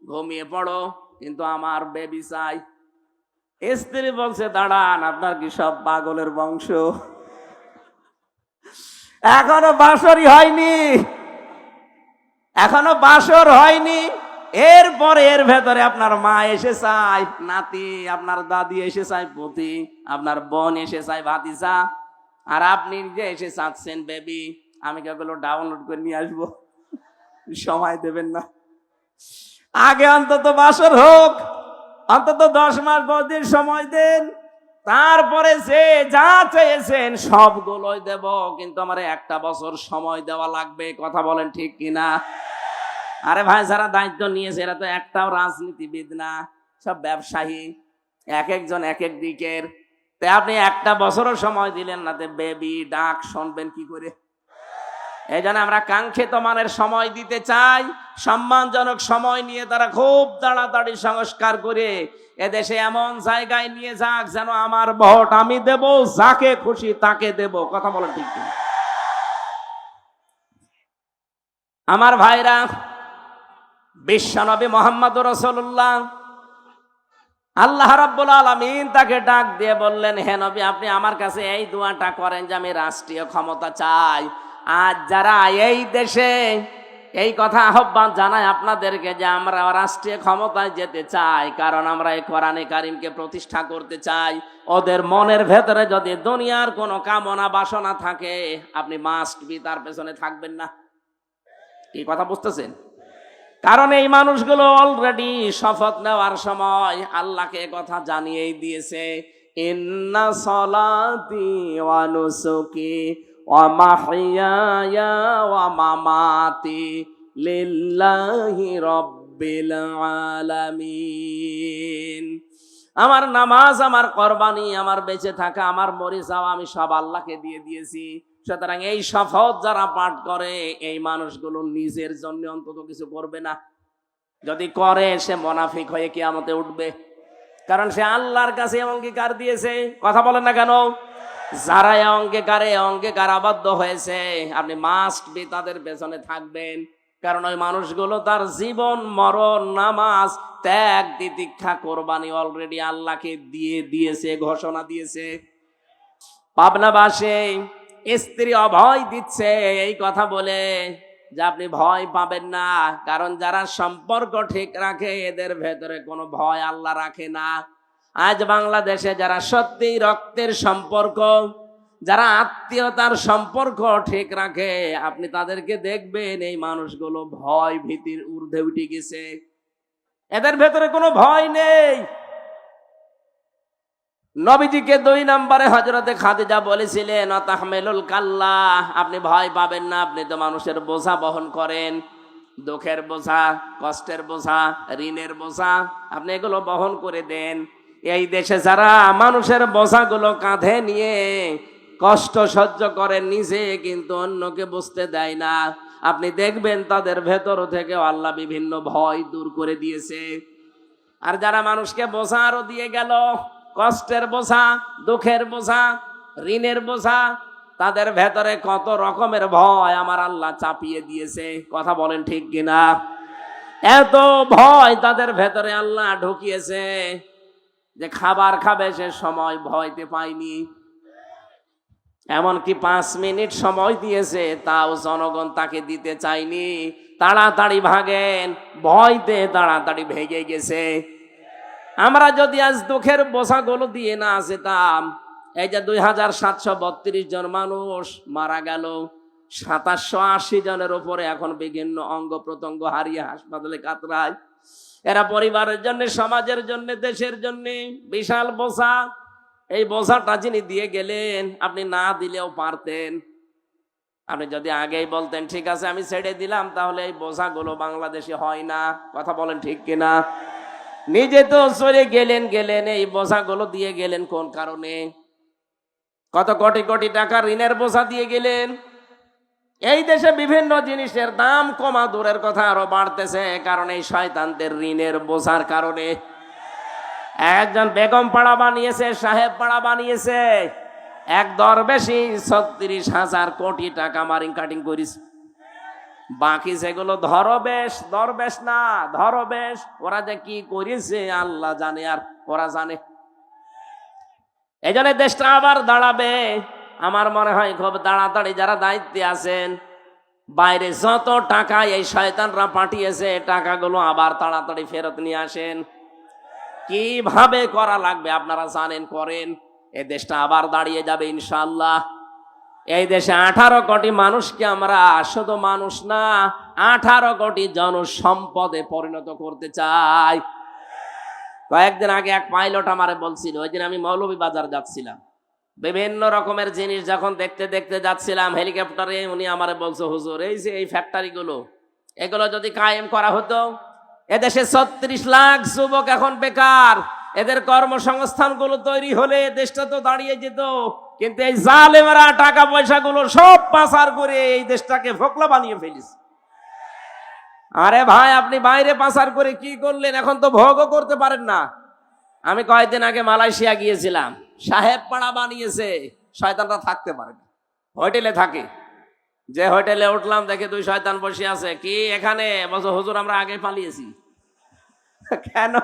ঘুমিয়ে পড়ো, কিন্তু আমার বেবি চাই। স্ত্রী বলছে দাঁড়ান, আপনার কি সব পাগলের বংশ? এখনো বাসরই হয়নি, এখনো বাসর হয়নি, এরপরে এর ভেতরে আপনার মা এসে চায় নাতি, আপনার দাদি এসে চায় পুতি, আপনার বোন এসে চায় ভাতিজা, আর আপনি যে এসে চাচ্ছেন বেবি। আমি কেগুলো ডাউনলোড করে নিয়ে আসবো, সময় দেবেন না? আগে অন্তত বাসর হোক, অন্তত 10 মাস 10 দিন সময় দেন, তারপরে যে যা চেয়েছেন সবগুলোই দেব। কিন্তু আমার 1 বছর সময় দেওয়া লাগবে। কথা বলেন ঠিক কিনা? আরে ভাই, যারা দায়িত্ব নিয়েছে এরা তো একটাও রাজনীতিবিদ না, সব ব্যবসায়ী, এক একজন এক এক দিকের। তাই আপনি 1 বছরও সময় দিলেন না, বেবি ডাক শুনবেন কি করে? এই জন্য আমরা কাঙ্ক্ষিত মানের সময় দিতে চাই, সম্মানজনক সময় নিয়ে তারা খুব তাড়াতাড়ি সংস্কার করে এদেশে এমন জায়গায় নিয়ে যাক যেন আমার ভোট আমি দেব, যাকে খুশি তাকে দেব। কথা বলেন ঠিক কিনা? আমার ভাইরা, বিশ্বনবী মুহাম্মদুর রাসূলুল্লাহ, আল্লাহ রাব্বুল আলামিন তাকে ডাক দিয়ে বললেন হে নবী, আপনি আমার কাছে এই দোয়াটা করেন যে আমি রাষ্ট্রীয় ক্ষমতা চাই। আজ যারা এই দেশে এই কথা আহ্বান জানাই আপনাদেরকে যে আমরা রাষ্ট্রীয় ক্ষমতায় যেতে চাই, কারণ আমরা এই কোরআনে কারিমকে প্রতিষ্ঠা করতে চাই। ওদের মনের ভেতরে যদি দুনিয়ার কোনো কামনা বাসনা থাকে, আপনি মাস্ট বি তার পেছনে থাকবেন না। এই কথা বুঝতেছেন? কারণ এই মানুষগুলো অলরেডি শপথ নেওয়ার সময় আল্লাহকে কথা জানিয়েই দিয়েছে, ইন্না সলাতি ওয়া নুসুকি ওয়া মাহইয়ায়া ওয়া মামাতি লিল্লাহি রাব্বিল আলামিন। আমার নামাজ, আমার কোরবানি, আমার বেঁচে থাকা, আমার মরে যাওয়া আমি সব আল্লাহকে দিয়ে দিয়েছি। সুতরাং এই শপথ যারা পাঠ করে, এই মানুষগুলো নিজের জন্য অন্তত কিছু করবে না। যদি করে, সে মুনাফিক হয়ে কিয়ামতে উঠবে। কারণ সে আল্লাহর কাছে অঙ্গীকার দিয়েছে। কথা বলেন না কেন? যারা অঙ্গীকার আবদ্ধ হয়েছে, আপনি মাস্ট বি তাদের পেছনে থাকবেন। কারণ ওই মানুষগুলো তার জীবন মরণ, নামাজ, ত্যাগ, তিতিক্ষা, কোরবানি অলরেডি আল্লাহকে দিয়ে দিয়েছে, ঘোষণা দিয়েছে। পাবনাবাসী স্ত্রী অভয় দিচ্ছে এই কথা বলে যে আপনি ভয় পাবেন না, কারণ যারা সম্পর্ক ঠিক রাখে এদের ভেতরে কোনো ভয় আল্লাহ রাখে না। আজ বাংলাদেশে যারা সত্যি রক্তের সম্পর্ক, যারা আত্মীয়তার সম্পর্ক ঠিক রাখে, আপনি তাদেরকে দেখবেন এই মানুষগুলো ভয় ভীতির ঊর্ধ্বে উঠে গেছে। এদের ভেতরে কোনো ভয় নেই। নবীজিকে 2 নম্বরে হযরতে খাদিজা বলেছিলেন, তাহমিলুল কাল্লা, আপনি ভয় পাবেন না, আপনি তো মানুষের বোঝা বহন করেন, দুঃখের বোঝা, কষ্টের বোঝা, ঋণের বোঝা, আপনি এগুলো বহন করে দেন। এই দেশে যারা মানুষের বোঝাগুলো কাঁধে নিয়ে কষ্ট সহ্য করে, নিজে কিন্তু অন্যকে বুঝতে দেয় না, আপনি দেখবেন তাদের ভেতর থেকে আল্লাহ বিভিন্ন ভয় দূর করে দিয়েছে। আর যারা মানুষকে বোঝা আরো দিয়ে গেল, কষ্টের বোঝা, দুঃখের বোঝা, ঋণের বোঝা, তাদের ভেতরে কত রকমের ভয় আমার আল্লাহ চাপিয়ে দিয়েছে। কথা বলেন ঠিক কিনা? এত ভয় তাদের ভেতরে আল্লাহ ঢুকিয়েছে যে খাবার খাবে সে সময় ভয়তে পায়নি। এমনকি 5 মিনিট সময় দিয়েছে, তাও জনগণ তাকে দিতে চায়নি। তাড়াতাড়ি ভাগেন, ভয়তে তাড়াতাড়ি ভেগে গেছে। আমরা যদি আজ দুঃখের বোঝাগুলো দিয়ে না যেতাম, এই যে 2732 জন মানুষ মারা গেল, 2780 জনের উপরে এখন বিভিন্ন অঙ্গ প্রত্যঙ্গ হারিয়ে হাসপাতালে কাতরায়। এরা পরিবারের জন্য, সমাজের জন্য, দেশের জন্য বিশাল বোঝা। এই বোঝাটা যিনি দিয়ে গেলেন, আপনি না দিলেও পারতেন। আপনি যদি আগেই বলতেন ঠিক আছে আমি ছেড়ে দিলাম, তাহলে এই বোঝাগুলো বাংলাদেশে হয় না। কথা বলেন ঠিক কিনা? নিজে তো চলে গেলেন, এই বোঝাগুলো দিয়ে গেলেন কোন কারণে? কত কোটি কোটি টাকা ঋণের বোঝা দিয়ে গেলেন। এই দেশে বিভিন্ন জিনিসের দাম কমা দূরের কথা, আরো বাড়তেছে, কারণ এই শয়তানদের ঋণের বোঝার কারণে। একজন বেগম পাড়া বানিয়েছে, সাহেব পাড়া বানিয়েছে, এক দরবেশি 36,000 কোটি টাকা মারিং কাটিং করিস। বাকি যেগুলো দরবেশ না, ধরবেশ, ওরা যে কি করেছে আল্লাহ জানে, আর ওরা জানে। এই জন্য দেশটা আবার দাঁড়াবে। আমার মনে হয় খুব তাড়াতাড়ি যারা দায়িত্বে আছেন, বাইরে যত টাকা এই শয়তানরা পাঠিয়েছে, টাকাগুলো আবার তাড়াতাড়ি ফেরত নিয়ে আসেন। কিভাবে করা লাগবে আপনারা জানেন, করেন। এই দেশটা আবার দাঁড়িয়ে যাবে ইনশাআল্লাহ। এই দেশে 18 কোটি মানুষকে আমরা শুধু মানুষ না, 18 কোটি জনসম্পদে পরিণত করতে চাই। কয়েকদিন আগে এক পাইলট আমারে বলছিল, ওই দিন আমি মৌলভীবাজার যাচ্ছিলাম, বিভিন্ন রকমের জিনিস যখন দেখতে দেখতে যাচ্ছিলাম হেলিকপ্টারে, উনি আমারে বলছে, হুজুর এই যে এই ফ্যাক্টরিগুলো, এগুলো যদি কায়েম করা হতো, এদেশে 36 লাখ যুবক এখন বেকার, এদের কর্মসংস্থানগুলো তৈরি হলে দেশটা তো দাঁড়িয়ে যেত। কিন্তু এই জালেমেরা টাকা পয়সাগুলো সব পাচার করে এই দেশটাকে ফোকলা বানিয়ে ফেলিস। আরে ভাই, আপনি বাইরে পাচার করে কি করলেন? এখন তো ভোগও করতে পারেন না। আমি কয়েকদিন আগে মালয়েশিয়া গিয়েছিলাম, সাহেব পাড়া বানিয়েছে, শয়তানরা থাকতে পারে না, হোটেলে থাকে। যে হোটেলে উঠলাম, দেখে 2 শয়তান বসে আছে। কি এখানে? বলছো হুজুর আমরা আগে পালিয়েছি। কেন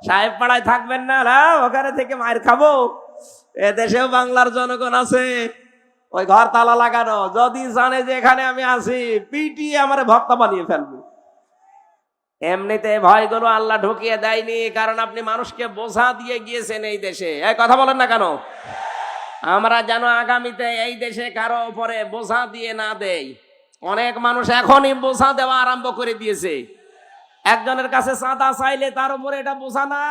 সাহেব পাড়ায় থাকবেন না? ওখানে থেকে মায়ের খাবো। এদেশেও বাংলার জনগণ আছে, ওই ঘর তালা লাগানো, যদি জানে যে এখানে আমি আছি পিটিয়ে আমার ভক্ত বানিয়ে ফেলবো। এমনিতে ভয়গুলো আল্লাহ ঢুকিয়ে দেয়নি, কারণ আপনি মানুষকে বোঝা দিয়ে গিয়েছেন এই দেশে। এই কথা বলেন না কেন? আমরা যেন আগামীতে এই দেশে কারো উপরে বোঝা দিয়ে না দেই। অনেক মানুষ এখনই বোঝা দেওয়া আরম্ভ করে দিয়েছে। একজনের কাছে চাঁদা চাইলে তার উপরে এটা বোঝা না।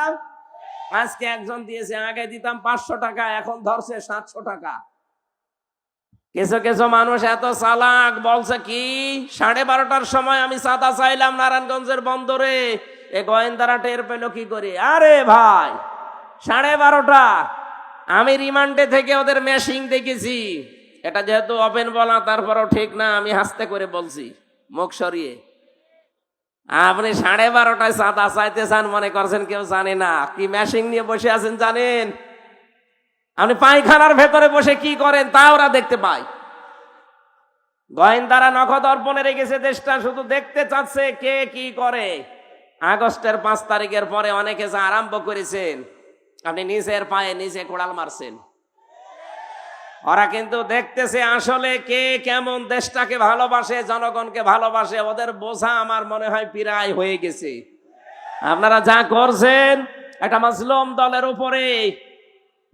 আজকে একজন দিয়েছে, আগে দিতাম 500 টাকা, এখন ধরছে 700 টাকা। কিছু কিছু মানুষ এত চালাক, বলছে কি 12:30টার সময় আমি চাঁদা চাইলাম নারায়ণগঞ্জের বন্দরে, এ গোয়েন্দারা টের পেল কি করে? আরে ভাই 12:30, আমি রিমান্ডে থেকে ওদের মেশিং দেখেছি। এটা যেহেতু ওপেন বলা, তারপরেও ঠিক না, আমি হাসতে করে বলছি মুখ সরিয়ে। আপনি 12:30টায় চাঁদা চাইতে চান মনে করছেন কেউ জানে না? কি মেশিং নিয়ে বসে আছেন জানেন? আপনি পায়খানার ভেতরে বসে কি করেন তা ওরা দেখতে পায়। গোয়েন্দারা নখদর্পণে রেখেছে দেশটা, শুধু দেখতে চাচ্ছে কে কি করে। আগস্টের 5 তারিখের পরে অনেকে যা আরম্ভ করেছেন, আপনি নিজের পায়ে নিজে কোড়াল মারছেন। ওরা কিন্তু দেখতেছে আসলে কে কেমন দেশটাকে ভালোবাসে, জনগণকে ভালোবাসে। ওদের বোঝা আমার মনে হয় প্রায় হয়ে গেছে। আপনারা যা করছেন একটা মাজলুম দলের উপরে,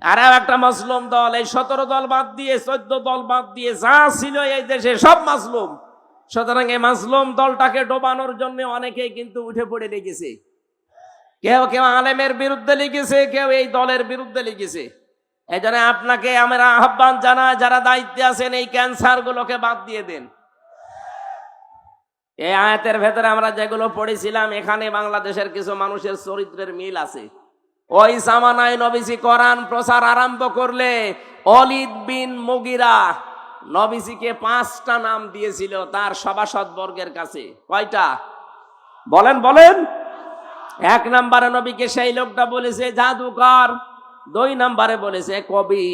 আর একটা মাজলুম দল, এই 17 দল বাদ দিয়ে 14 দল বাদ দিয়ে যা ছিল এই দেশে সব মাজলুম। সুতরাং এই মাজলুম দলটাকে ডোবানোর জন্য অনেকেই কিন্তু উঠে পড়ে লেগেছে। কেউ কেউ আলেমের বিরুদ্ধে লিখেছে, কেউ এই দলের বিরুদ্ধে লিখেছে। এই জন্য আপনাকে আমরা আহ্বান জানাই, যারা দায়িত্বে আছেন এই ক্যান্সার গুলোকে বাদ দিয়ে দেন। এই আয়াতের ভেতরে আমরা যেগুলো পড়েছিলাম, এখানে বাংলাদেশের কিছু মানুষের চরিত্রের মিল আছে। ওই জামানায় নবীজি কোরআন প্রচার আরম্ভ করলে ওয়ালিদ বিন মুগিরা নবীজিকে 5টা নাম দিয়েছিল তার সভাসদ বর্গের কাছে। কয়টা বলেন বলেন? 1 নম্বরে নবীকে সেই লোকটা বলেছে জাদুকর, 2 নম্বরে বলেছে কবি,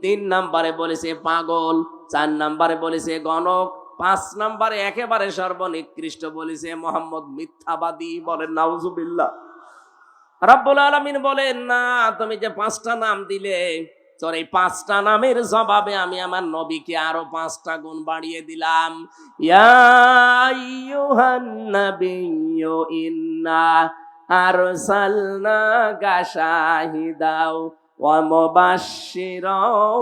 3 নম্বরে বলেছে পাগল, 4 নম্বরে বলেছে গণক, 5 নম্বরে একেবারে সর্বনিকৃষ্ট বলেছে মোহাম্মদ মিথ্যাবাদী। বলেন নাউজুবিল্লাহ। রব্বুল আলামিন বলেন, না, তুমি যে 5টা নাম দিলে, তোর এই 5টা নামের জবাবে আমি আমার নবীকে আরো 5টা গুণ বাড়িয়ে দিলাম। ইয়া আইয়ুহান নাবিয়্যু ইন্না আরসালনাকা শাহিদাও ওয়া মুবাশশিরাও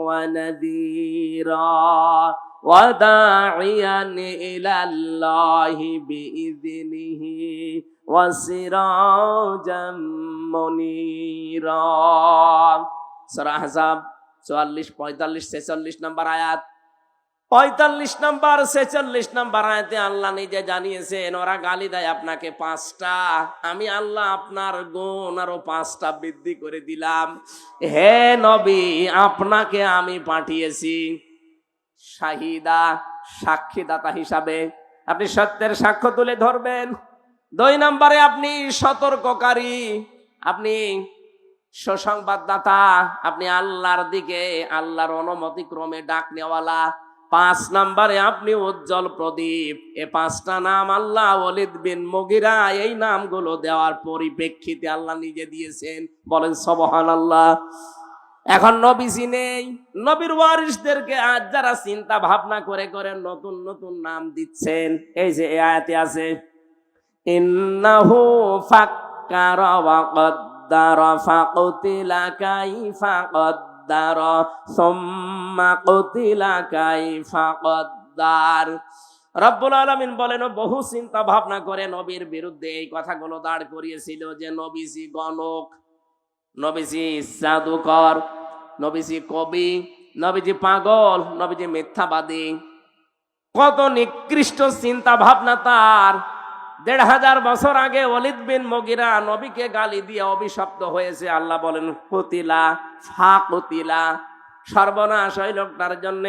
ওয়া নাযীরা ওয়া দা'iয়ান ইলাল্লাহি বিইযনিহি ওয়া সিরাজাম মুনীরা। সূরা আহজাব 44, 45, 46 নম্বর আয়াত। 45 নম্বর 46 নম্বর আয়াতে আল্লাহ নিজে জানিয়েছেন, ওরা গালি দেয় আপনাকে 5টা, আমি আল্লাহ আপনার গুণ আরো 5টা বৃদ্ধি করে দিলাম। হে নবী, আপনাকে আমি পাঠিয়েছি শাহিদা, সাক্ষীদাতা হিসাবে। আপনি সত্যের সাক্ষ্য তুলে ধরবেন। 2 নম্বরে আপনি সতর্ককারী, আপনি সুসংবাদদাতা, আপনি আল্লাহর দিকে আল্লাহর অনুমতি ক্রমে ডাক নেওয়ালা। 5 নম্বরে আপনি উজ্জ্বল প্রদীপ। এই 5টা নাম আল্লাহ ওয়ালিদ বিন মুগিরা এই নামগুলো দেওয়ার পরিপ্রেক্ষিতে আল্লাহ নিজে দিয়েছেন। বলেন সুবহানাল্লাহ। এখন নবীজি নেই, নবীর ওয়ারিসদেরকে আজ যারা চিন্তা ভাবনা করে করে নতুন নতুন নাম দিচ্ছেন, এই যে এই আয়াতে আছে ইন্নাহু ফাক্কারা ওয়া কদ্দারা ফাকুতিলা কাইফা কদ্দারা সুম্মা কুতিলা কাইফা কদ্দার। রব্বুল আলামিন বলেন, বহু চিন্তা ভাবনা করে নবীর বিরুদ্ধে এই কথাগুলো দাঁড় করিয়েছিল যে নবীজি গণক, নবীজি জাদুকর, নবীজি কবি, নবীজি পাগল, নবীজি মিথ্যাবাদী। কত নিকৃষ্ট চিন্তা ভাবনা তার। 1500 বছর আগে ওয়ালিদ বিন মুগিরা নবীকে গালি দিয়ে অভিশপ্ত হয়েছে। আল্লাহ বলেন কুতিলা ফাকুতিলা, সর্বনাশ ওই লোকটার জন্য।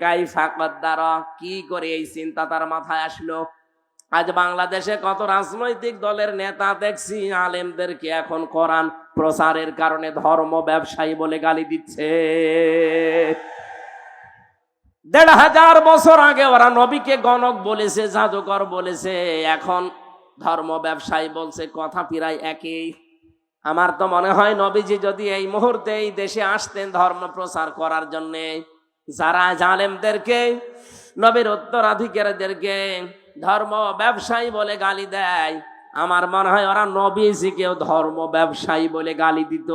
কাইফা কদ্দারা, কি করে এই চিন্তা তার মাথায় আসলো? আজ বাংলাদেশে কত রাজনৈতিক দলের নেতা দেখছি আলেমদেরকে এখন কোরআন প্রচারের কারণে ধর্ম ব্যবসায়ী বলে গালি দিচ্ছে। 1500 বছর আগে ওরা নবীকে গণক বলেছে, জাদুকর বলেছে, এখন ধর্ম ব্যবসায়ী বলছে। কথা প্রায় একই। আমার তো মনে হয় নবীজি যদি এই মুহূর্তে এই দেশে আসতেন ধর্ম প্রচার করার জন্যে, যারা জালেমদেরকে, নবীর উত্তরাধিকারীদেরকে ধর্ম ব্যবসায়ী বলে গালি দেয়, আমার মনে হয় ওরা নবীজিকেও ধর্ম ব্যবসায়ী বলে গালি দিত।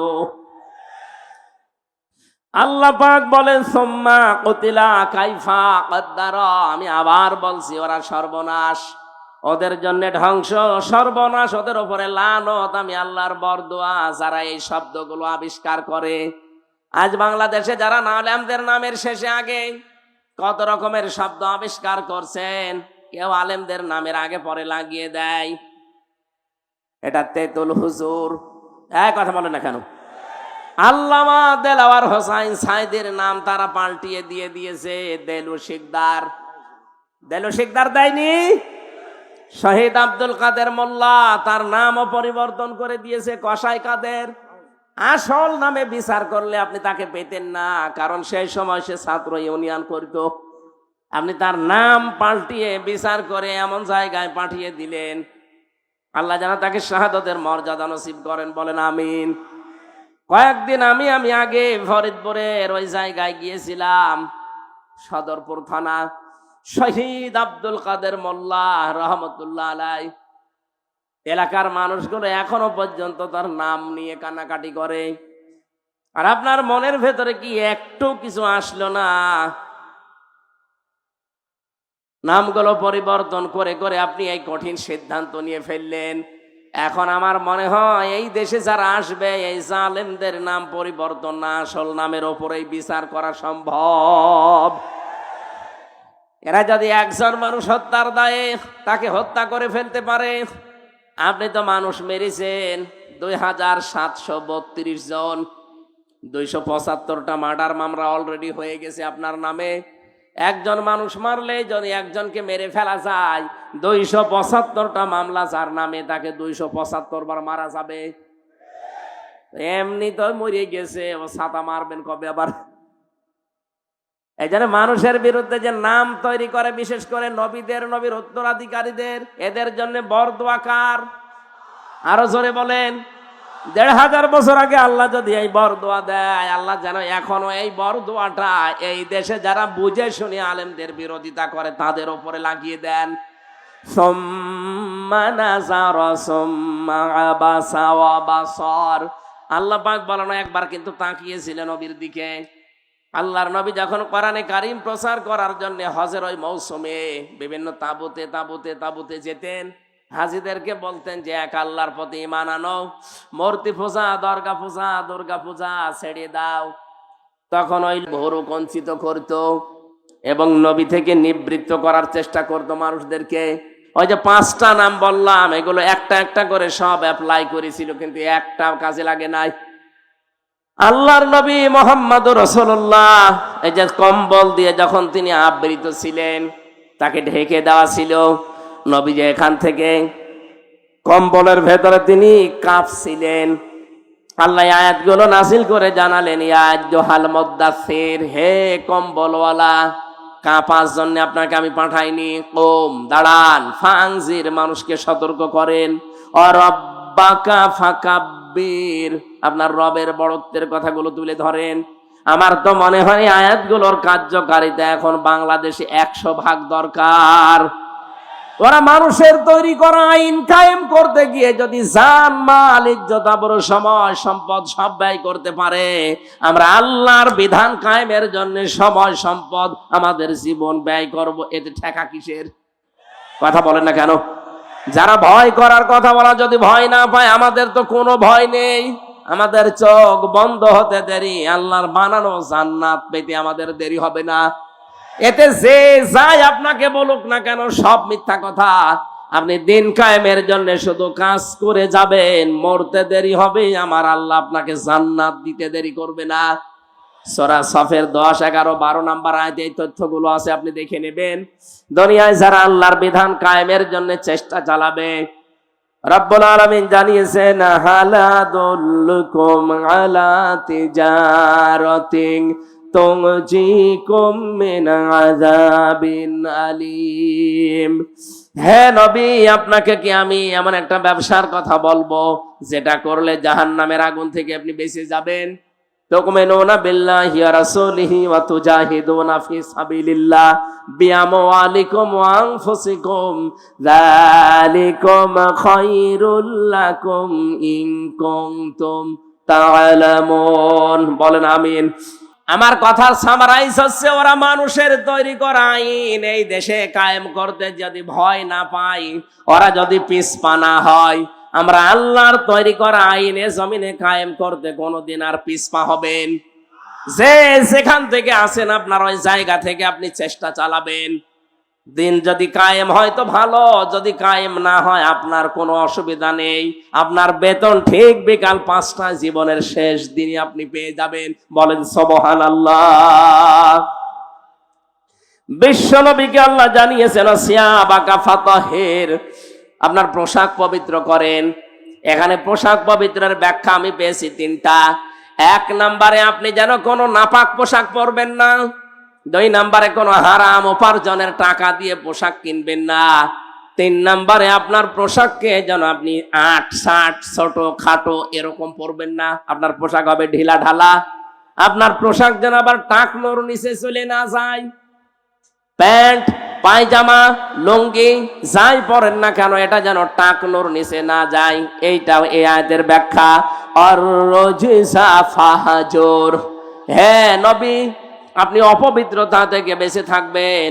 আল্লাহ পাক বলেন সুম্মা কুতিলা কাইফা কদ্দারা, আমি আবার বলছি ওরা সর্বনাশ, ওদের জন্য ধ্বংস, সর্বনাশ, ওদের উপরে লানত, আমি আল্লাহর বরদোয়া যারা এই শব্দগুলো আবিষ্কার করে। আজ বাংলাদেশে যারা আলেমদের নামের শেষে আগে কত রকমের শব্দ আবিষ্কার করছেন, কেউ আলেমদের নামের আগে পরে লাগিয়ে দেয় এটা তেতুল হুজুর। কথা বলে না কেন? আল্লামা দেলাওয়ার হোসাইন সাইদের নাম তারা পাল্টিয়ে দিয়ে দিয়েছে দেলু শিকদার। দেলু শিকদার দেয়নি, শহীদ আব্দুল কাদের মোল্লা তার নামও পরিবর্তন করে দিয়েছে কসাই কাদের। আসল নামে বিচার করলে আপনি তাকে পেতেন না, কারণ সেই সময় সে ছাত্র ইউনিয়ন করত। আপনি তার নাম পাল্টিয়ে বিচার করে এমন জায়গায় পাঠিয়ে দিলেন, আল্লাহ যেন তাকে শাহাদাতের মর্যাদা নসিব করেন, বলেন আমিন। কয়েকদিন আমি আগে ফরিদপুরের ওই জায়গায় গিয়েছিলাম, সদরপুর থানা, শহীদ আব্দুল কাদের মোল্লা রহমতুল্লাহ আলাই। এলাকার মানুষগুলো এখনো পর্যন্ত তার নাম নিয়ে কান্নাকাটি করে। আর আপনার মনের ভেতরে কি একটু কিছু আসলো না? নামগুলো পরিবর্তন করে করে আপনি এই কঠিন সিদ্ধান্ত নিয়ে ফেললেন। এখন আমার মনে হয় এই দেশে যারা আসবে, এই জালেমদের নাম পরিবর্তন না, আসল নামের ওপরেই বিচার করা সম্ভব। এরা যদি একজন মানুষ হত্যার দায়ে তাকে হত্যা করে ফেলতে পারে, আপনি তো মানুষ মেরেছেন 2732 জন, 275টা মার্ডার মামলা অলরেডি হয়ে গেছে আপনার নামে। একজন মানুষ মারলে যদি একজনকে মেরে ফেলা যায়, 275টা মামলা যার নামে, তাকে 275 বার মারা যাবে। এমনি তো মরে গেছে, ও ছাতা মারবেন কবে আবার? এই জন্য মানুষের বিরুদ্ধে যে নাম তৈরি করে, বিশেষ করে নবীদের, নবীর উত্তরাধিকারীদের, এদের জন্য বরদোয়া কার? আরো জোরে বলেন। 1500 বছর আগে আল্লাহ যদি এই বরদোয়া দেয়, আল্লাহ যেন এখনো এই বরদোয়াটা এই দেশে যারা বুঝে শুনে আলেমদের বিরোধিতা করে তাদের উপরে লাগিয়ে দেন। আল্লাহ পাক বলেন একবার কিন্তু তাকিয়েছিলেন নবীর দিকে। আল্লাহর নবী যখন কোরআনে কারীম প্রচার করার জন্য হজের ওই মৌসুমে বিভিন্ন তাঁবুতে তাঁবুতে তাঁবুতে যেতেন, হাজীদেরকে বলতেন যে এক আল্লাহর প্রতি ঈমান আনো, মূর্তি পূজা, দরগা পূজা, দুর্গা পূজা ছেড়ে দাও। তখন ওই ভোর কঞ্চিত করত এবং নবী থেকে নিবৃত্ত করার চেষ্টা করত মানুষদেরকে। ওই যে 5টা নাম বললাম, এগুলো একটা একটা করে সব অ্যাপ্লাই করেছিল, কিন্তু একটাও কাজে লাগে নাই। আল্লাহর নবী মুহাম্মদুর রাসূলুল্লাহ এই যে কম্বল দিয়ে যখন তিনি আবৃত ছিলেন, তাকে ঢেকে দেওয়া ছিল, নবী যে এখান থেকে কম্বলের ভেতরে তিনি কাঁপছিলেন। আল্লাহ আয়াতগুলো নাযিল করে জানালেন, ইয়া আইয়ুহাল মুদ্দাসসির, হে কম্বলওয়ালা, কাঁপার জন্য আপনাকে আমি পাঠাইনি। কোম, দাঁড়ান, ফাংজির, মানুষকে সতর্ক করেন, ও রব্বাকা ফাকাব্বির, আপনার রবের বড়ত্বের কথাগুলো তুলে ধরেন। আমার তো মনে হয় আয়াতগুলোর কার্যকারিতা এখন বাংলাদেশে 100% দরকার। ওরা মানুষের তৈরি করা আইন কায়েম করতে গিয়ে যদি জান, মাল, ইজ্জত, আবরু, সময়, সম্পদ সব ব্যয় করতে পারে, আমরা আল্লাহর বিধান কায়েমের জন্য সময়, সম্পদ, আমাদের জীবন ব্যয় করব, এতে ঠেকা কিসের? কথা বলেন না কেন? যারা ভয় করার কথা বলা, যদি ভয় না পায়, আমাদের তো কোনো ভয় নেই। আমাদের চোখ বন্ধ হতে দেরি, আল্লাহর বানানো জান্নাত পেতে আমাদের দেরি হবে না। এতে যে যাই আপনাকে বলুক না কেন, সব মিথ্যা কথা। আপনি দিন কায়েমের জন্য শুধু কাজ করে যাবেন, মরতে দেরি হবে, আমার আল্লাহ আপনাকে জান্নাত দিতে দেরি করবে না। সূরা সফের 10, 11, 12 নাম্বার আয়াতে এই তথ্যগুলো আছে, আপনি দেখে নেবেন। দুনিয়ায় যারা আল্লাহর বিধান কায়েমের জন্য চেষ্টা চালাবে, রব্বুল আলামিন জানিয়েছেন, হালা দুল্লুকুম আলা তিজারাতিন তুনজিকুম মিন আযাবিন আলীম। হে নবী, আপনাকে কি আমি এমন একটা ব্যবসার কথা বলবো যেটা করলে জাহান্নামের আগুন থেকে আপনি বেঁচে যাবেন? তুমিনুনা বিল্লাহি ওয়া রাসূলিহি ওয়া তুজাহিদুনা ফি সাবিলিল্লাহ বিআমওয়ালিকুম ওয়া আনফুসিকুম যালিকুম খায়রুল লাকুম ইন কুনতুম তা'লামুন। বলেন আমিন। আমার কথার সামারাইজ হচ্ছে, ওরা মানুষের তৈরি করা আইন এই দেশে কায়েম করতে যদি ভয় না পায়, ওরা যদি পিছপা না হয়, আমরা আল্লাহর তৈরি করা আইনে জমিনে কায়েম করতে কোনোদিন আর পিছপা হবেন? যে যেখান থেকে আসেন আপনার ওই জায়গা থেকে আপনি চেষ্টা চালাবেন। দিন যদি কায়েম হয় তো ভালো, যদি কায়েম না হয় আপনার কোনো অসুবিধা নেই। আপনার বেতন ঠিক বিকাল 5টা জীবনের শেষ দিনই আপনি পেয়ে যাবেন। বলেন সুবহানাল্লাহ। বিশ্বনবীকে আল্লাহ জানিয়েছেন সিয়াবাকা ফাতাহির, আপনার পোশাক পবিত্র করেন। এখানে পোশাক পবিত্রের ব্যাখ্যা আমি পেয়েছি 3টা। 1 নম্বরে আপনি যেন কোনো নাপাক পোশাক পরবেন না। 2 নম্বরে কোনো হারাম উপার্জনের টাকা দিয়ে পোশাক কিনবেন না। 3 নম্বরে আপনার পোশাককে যেন আপনি 8-60 ছোট খাটো এরকম পরবেন না। আপনার পোশাক হবে ঢিলা ঢালা। আপনার পোশাক যেন আবার টাকনোর নিচে চলে না যায়। প্যান্ট পায়জামা লুঙ্গি যাই পরেন না কেন এটা যেন টাকনোর নিচে না যায়। এইটাও এই আয়াতের ব্যাখ্যা। আর রজিসা ফাহাজুর, হ্যাঁ নবী আপনি অপবিত্রতা থেকে বেঁচে থাকবেন।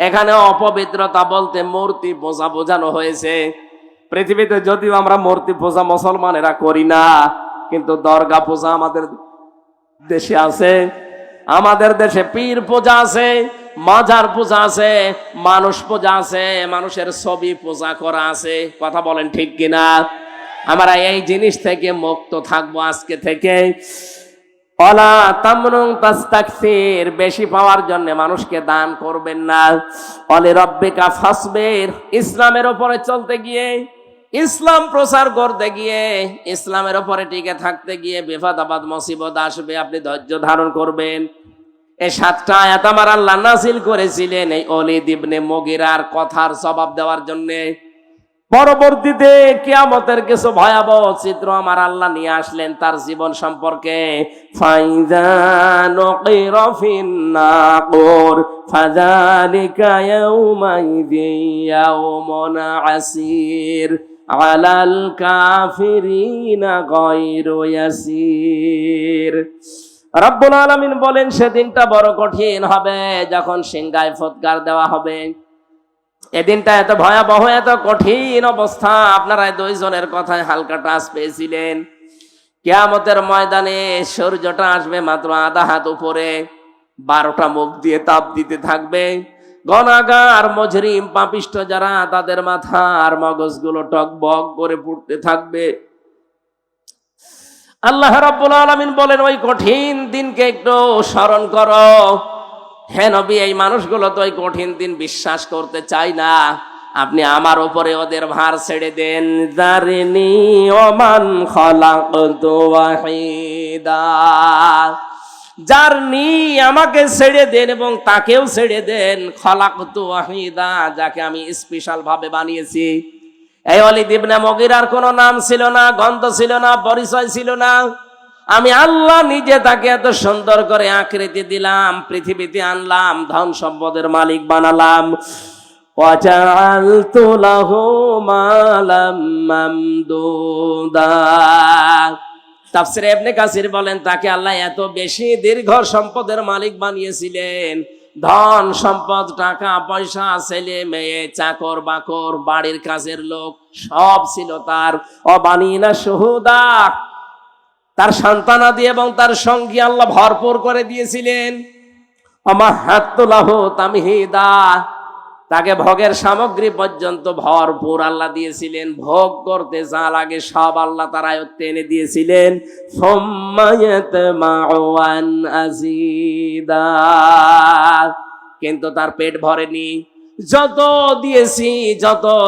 এখানে অপবিত্রতা বলতে মূর্তি পূজা বোঝানো হয়েছে। পৃথিবীতে যদিও আমরা মূর্তি পূজা মুসলমানেরা করি না, কিন্তু দরগা পূজা আমাদের দেশে আছে। আমাদের দেশে পীর পূজা আছে, মাজার পূজা আছে, মানুষ পূজা আছে, মানুষের ছবি পূজা করা আছে। কথা বলেন ঠিক কিনা? আমরা এই জিনিস থেকে মুক্ত থাকবো আজকে থেকে। ওয়ালা তামনুন তাস্তাকসির, বেশি পাওয়ার জন্য মানুষকে দান করবেন না। ওয়ালি রাব্বিকা ফাসবির, ইসলামের উপরে চলতে গিয়ে, ইসলাম প্রচার করতে গিয়ে, ইসলামের উপরে টিকে থাকতে গিয়ে বিপদ আপদ মুসিবত আসবে, আপনি ধৈর্য ধারণ করবেন। এই 7টা আয়াত আমার আল্লাহ নাযিল করেছিলেন এই ওলীদ ইবনে মুগীরার কথার জবাব দেওয়ার জন্য। পরবর্তীতে কিয়ামতের কিছু ভয়াবহ চিত্র আমার আল্লাহ নিয়ে আসলেন তার জীবন সম্পর্কে। ফাইযা নুকিরা ফিন নাকুর ফাযালিকা ইয়াউমাইযিন ইয়াউমুন আসির আলাল কাফিরিনা গায়রু ইয়াসির। রব্বুল আলামিন বলেন সেদিনটা বড় কঠিন হবে যখন সিংহায় ফুৎকার দেওয়া হবে। এদিনটা এত ভয়াবহ, এত কঠিন অবস্থা। আপনারা 2 জনের কথায় হালকা টাচ পেয়েছিলেন। কিয়ামতের ময়দানে সূর্যটা আসবে মাত্র আধা হাত উপরে, 12টা মুখ দিয়ে তাপ দিতে থাকবে। গুনাহগার মুজরিম পাপিষ্ঠ যারা, তাদের মাথার মগজগুলো টকবক করে ফুটতে থাকবে। আল্লাহ রাব্বুল আলামিন বলেন ওই কঠিন দিনকে একটু স্মরণ করো। হে নবী, এই মানুষগুলো তো ওই কঠিন দিন বিশ্বাস করতে চায় না। আপনি আমার উপরে ওদের ভার ছেড়ে দেন। যারনি ওমান খালাকতু ওয়াহিদা, যারনি আমাকে ছেড়ে দেন এবং তাকেও ছেড়ে দেন। খালাকতু ওয়াহিদা, যাকে আমি স্পেশাল ভাবে বানিয়েছি। এই ওলীদ ইবনে মুগীরার কোনো নাম ছিল না, গন্ধ ছিল না, পরিচয় ছিল না। আমি আল্লাহ নিজে তাকে এত সুন্দর করে আকৃতি দিলাম, পৃথিবীতে আনলাম, ধন সম্পদের মালিক বানালাম। ওয়াজআলতু লাহু মালাম মামদুদা। তাফসীরে ইবনে কাসির বলেন তাকে আল্লাহ এত বেশি দীর্ঘ সম্পদের মালিক বানিয়েছিলেন। ধন সম্পদ, টাকা পয়সা, ছেলে মেয়ে, চাকর বাকর, বাড়ির কাজের লোক সব ছিল তার। অবানিনা শুহুদা, তার সন্তানাদি এবং তার সঙ্গী আল্লাহ ভরপুর করে দিয়েছিলেন। ওমাহাত্তু লাহু তামহিদা, তাকে ভোগের সামগ্রী পর্যন্ত ভরপুর আল্লাহ দিয়েছিলেন। ভোগ করতে যা লাগে সব আল্লাহ তার আয়ত্তে এনে দিয়েছিলেন। সুম্মা ইয়াতমাউ আন আযীদা, কিন্তু তার পেট ভরেনি। যত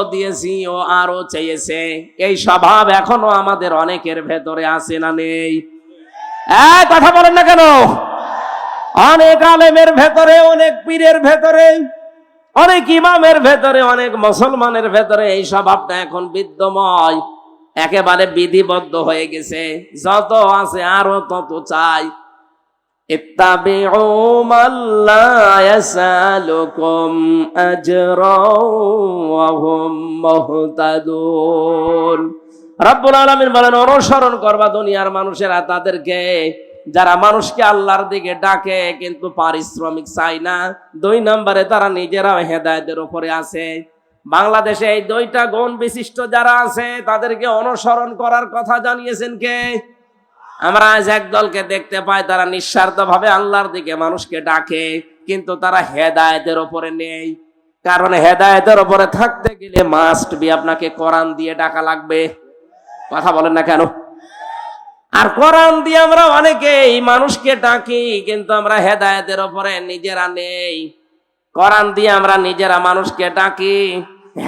দিয়েছি ও আরো চেয়েছে। এই স্বভাব এখনো আমাদের অনেকের ভেতরে আছে না নেই? কথা বলেন না কেন? অনেক আলেমের ভেতরে, অনেক পীরের ভেতরে, অনেক ইমামের ভেতরে, অনেক মুসলমানের ভেতরে এই স্বভাবটা এখন বিদ্যময়, একেবারে বিধিবদ্ধ হয়ে গেছে। যত আছে আরো তত চাই। ইত্তাবিউ মাল্লা ইয়াসালুকুম আজরাও ওয়া হুম মুহতাদুন। রব্বুল আলামিন বলেন, অনুসরণ করবা দুনিয়ার মানুষেরা তাদেরকে যারা মানুষকে আল্লাহর দিকে ডাকে কিন্তু পারিশ্রমিক চায় না। 2 নম্বরে তারা নিজেরাও হেদায়েতের উপরে আছে। বাংলাদেশে এই 2টা গুণ বিশিষ্ট যারা আছে তাদেরকে অনুসরণ করার কথা জানিয়েছেন কে? আমরা আজ একদলকে দেখতে পাই, তারা নিঃস্বার্থভাবে আল্লাহর দিকে মানুষকে ডাকে কিন্তু তারা হেদায়েতের উপরে নেই। কারণ হেদায়েতের উপরে থাকতে গেলে মাস্ট বি আপনাকে কোরআন দিয়ে ডাকা লাগবে। কথা বলেন না কেন? আর কোরআন দিয়ে আমরা অনেকেই মানুষকে ডাকি কিন্তু আমরা হেদায়েতের উপরে নিজেরা নেই। কোরআন দিয়ে আমরা নিজেরা মানুষকে ডাকি,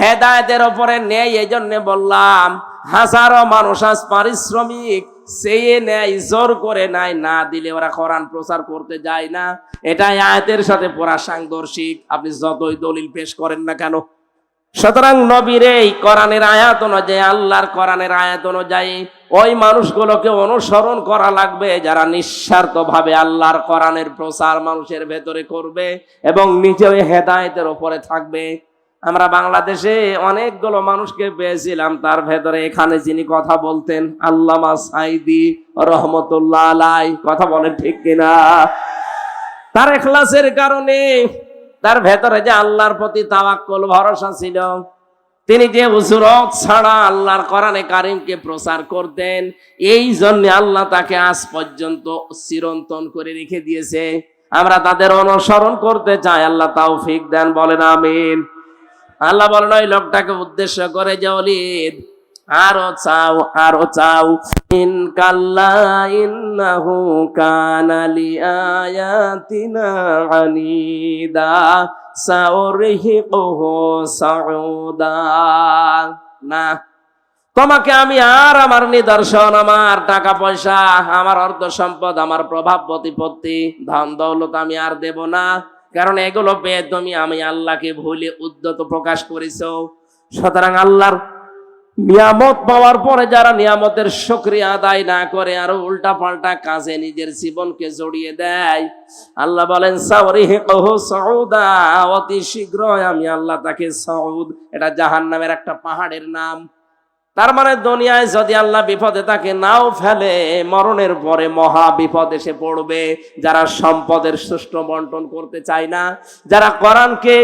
হেদায়েতের উপরে নেই। এই জন্য বললাম, হাজারো মানুষ আজ পারিশ্রমিক চেয়ে নেয়, জোর করে নেয়, না দিলে ওরা কোরআন প্রচার করতে যায় না। এটা আয়াতের সাথে পুরা সাংঘর্ষিক, আপনি যতই দলিল পেশ করেন না কেন। সুতরাং নবীর এই কোরআনের আয়াত অনুযায়ী, আল্লাহর কোরআনের আয়াত অনুযায়ী ওই মানুষগুলোকে অনুসরণ করা লাগবে যারা নিঃস্বার্থভাবে আল্লাহর কোরআনের প্রচার মানুষের ভেতরে করবে এবং নিজেও হেদায়েতের উপরে থাকবে। আমরা বাংলাদেশে অনেকগুলো মানুষকে পেয়েছিলাম, তার ভেতরে এখানে যিনি কথা বলতেন আল্লামা সাঈদী রহমতুল্লাহ আলাই। কথা বলেন ঠিক কিনা? তার ইখলাসের কারণে, তার ভেতরে যে আল্লাহর প্রতি তাওয়াক্কুল ভরসা ছিল, তিনি যে উজরত ছাড়া আল্লাহর কোরআনে কারিমকে প্রচার করতেন, এই জন্য আল্লাহ তাকে আজ পর্যন্ত চিরন্তন করে রেখে দিয়েছে। আমরা তাদের অনুসরণ করতে চাই, আল্লাহ তৌফিক দেন, বলেন আমিন। আল্লাহ বলেন ওই লোকটাকে উদ্দেশ্য করে যে, ওলিদ আরো চাও, আরো চাও। ইন কাল্লা ইন্নাহু কানা লিআয়াতিনা আনিদা সাউরহিকুহু সাউদা। না, তোমাকে আমি আর আমার নিদর্শন, আমার টাকা পয়সা, আমার অর্থ সম্পদ, আমার প্রভাব প্রতিপত্তি, ধন দৌলত আমি আর দেব না। কারণ এগুলো পেয়ে তুমি আমি আল্লাহকে ভুলে উদ্যত প্রকাশ করেছো। সুতরাং আল্লাহর নিয়ামত পাওয়ার পরে যারা নিয়ামতের শুকরিয়া আদায় না করে আর উল্টা পাল্টা কাজে নিজের জীবনকে জড়িয়ে দেয়, আল্লাহ বলেন সাউরিহিকুহু সাউদা, অতি শীঘ্রই আমি আল্লাহ তাকে সাউদ, এটা জাহান্নামের একটা পাহাড়ের নাম। তার মানে দুনিয়ায় যদি আল্লাহ বিপদে তাকে নাও ফেলে, মরণের পরে মহা বিপদ এসে পড়বে। যারা সম্পদের সুষ্ঠু বন্টন করতে চায় না, যারা কোরআনকে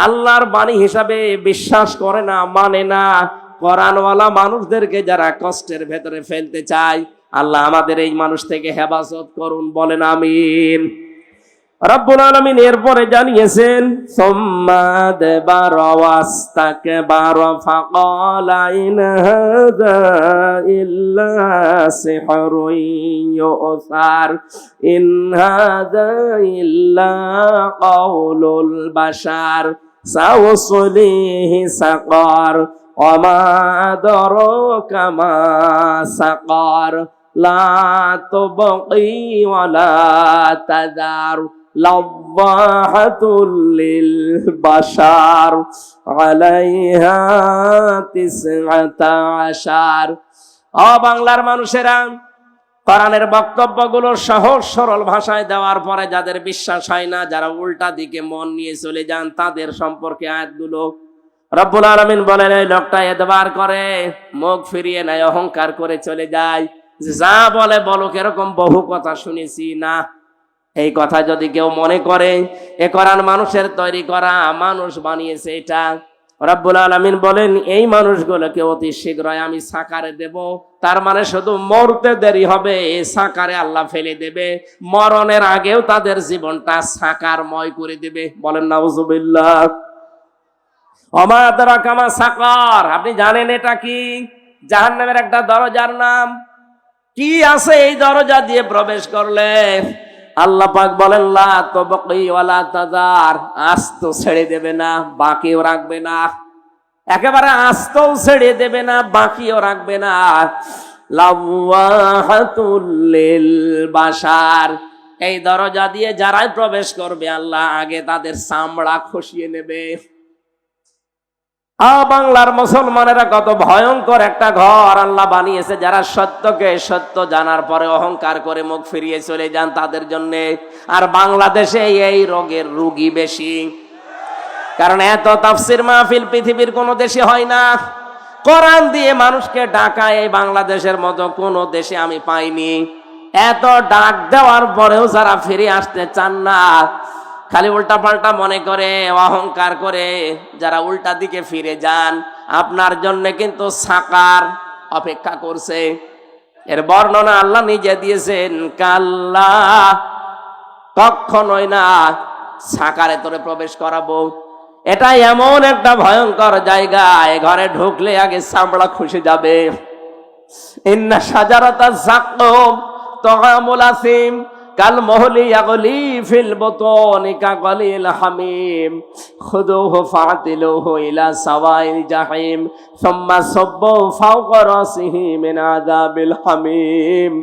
আল্লাহর বাণী হিসাবে বিশ্বাস করে না, মানে না, কোরআনওয়ালা মানুষদেরকে যারা কষ্টের ভেতরে ফেলতে চায়, আল্লাহ আমাদের এই মানুষ থেকে হেফাজত করুন, বলেন আমিন। রব্বুল আলামিন এরপরে জানিয়েছেন, সুম্মা আদবারা ওয়াস্তাকবারা ফাকালা ইন হাযা ইল্লা সিহরুন ইউসার, ইন হাযা ইল্লা কাউলুল বাশার সাউসলিহি সাকার ওয়া মা আদরাকা মা সাকার লা তুবকি ওয়া লা তাযার লাওয়াহাতুল লিল বাশার আলাইহা 19। ও বাংলার মানুষেরা, কোরআনের বক্তব্যগুলো সহজ সরল ভাষায় দেওয়ার পরে যাদের বিশ্বাস হয় না, যারা উল্টা দিকে মন নিয়ে চলে যান, তাদের সম্পর্কে আয়াতগুলো রব্বুল আলামিন বলেন, এই লোকটা এতবার করে, মুখ ফিরিয়ে নেয়, অহংকার করে চলে যায়, যা বলে বলুক, এরকম বহু কথা শুনেছি না। এই কথা যদি কেউ মনে করে এ কোরআন মানুষের তৈরি করা, মানুষ বানিয়েছে, এটা রব্বুল আলামিন বলেন এই মানুষগুলোকে অতি শীঘ্রই আমি সাকারে দেব। তার মানে শুধু মরতে দেরি হবে, এই সাকারে আল্লাহ ফেলে দেবে, মরণের আগেও তাদের জীবনটা সাকারময় করে দেবে, বলেন নাউজুবিল্লাহ। ওমা আদরাকা মা সাকার, আপনি জানেন এটা কি? জাহান্নামের একটা দরজার নাম। কি আছে এই দরজা দিয়ে প্রবেশ করলে? আল্লাহ পাক বলেন লা তুবকি ওয়ালা তাযার, আস্ত ছেড়ে দেবে না, বাকিও রাখবে না। একেবারে আস্তও ছেড়ে দেবে না, বাকিও রাখবে না। লাওয়াহাতুল লিল বাশার, এই দরজা দিয়ে যারাই প্রবেশ করবে আল্লাহ আগে তাদের চামড়া খসিয়ে নেবে। বাংলার মুসলমানেরা কত ভয়ঙ্কর একটা ঘর আল্লাহ বানিয়েছে। যারা সত্যকে সত্য জানার পরে অহংকার করে মুখ ফিরিয়ে চলে যান তাদের জন্য। আর বাংলাদেশে এই রোগের রোগী বেশি, কারণ এত তাফসির মাহফিল পৃথিবীর কোনো দেশে হয় না। কোরআন দিয়ে মানুষকে ডাকা এই বাংলাদেশের মতো কোনো দেশে আমি পাইনি। এত ডাক দেওয়ার পরেও যারা ফিরে আসতে চান না, খালি উল্টা পাল্টা মনে করে, অহংকার করে যারা উল্টা দিকে ফিরে যান, আপনার জন্য কিন্তু সাকার অপেক্ষা করছে। এর বর্ণনা আল্লাহ নিজে দিয়েছেন, কাল্লা, কখনোই না, সাকারে তোরে প্রবেশ করাবো। এটা এমন একটা ভয়ঙ্কর জায়গা, এ ঘরে ঢুকলে আগে চামড়া খুশি যাবে। ইন্না শাজারাতা যাক্কুম তাআমুল আসিম কাল মুহলি ইয়াগলি ফিল বুতুনি কাগলিল হামিম খুযুহু ফাতিলুহু ইলা সাওয়াইল জাহিম সুম্মা সাব্বু ফাওকা রাসিহি মিন আযাবিল হামিম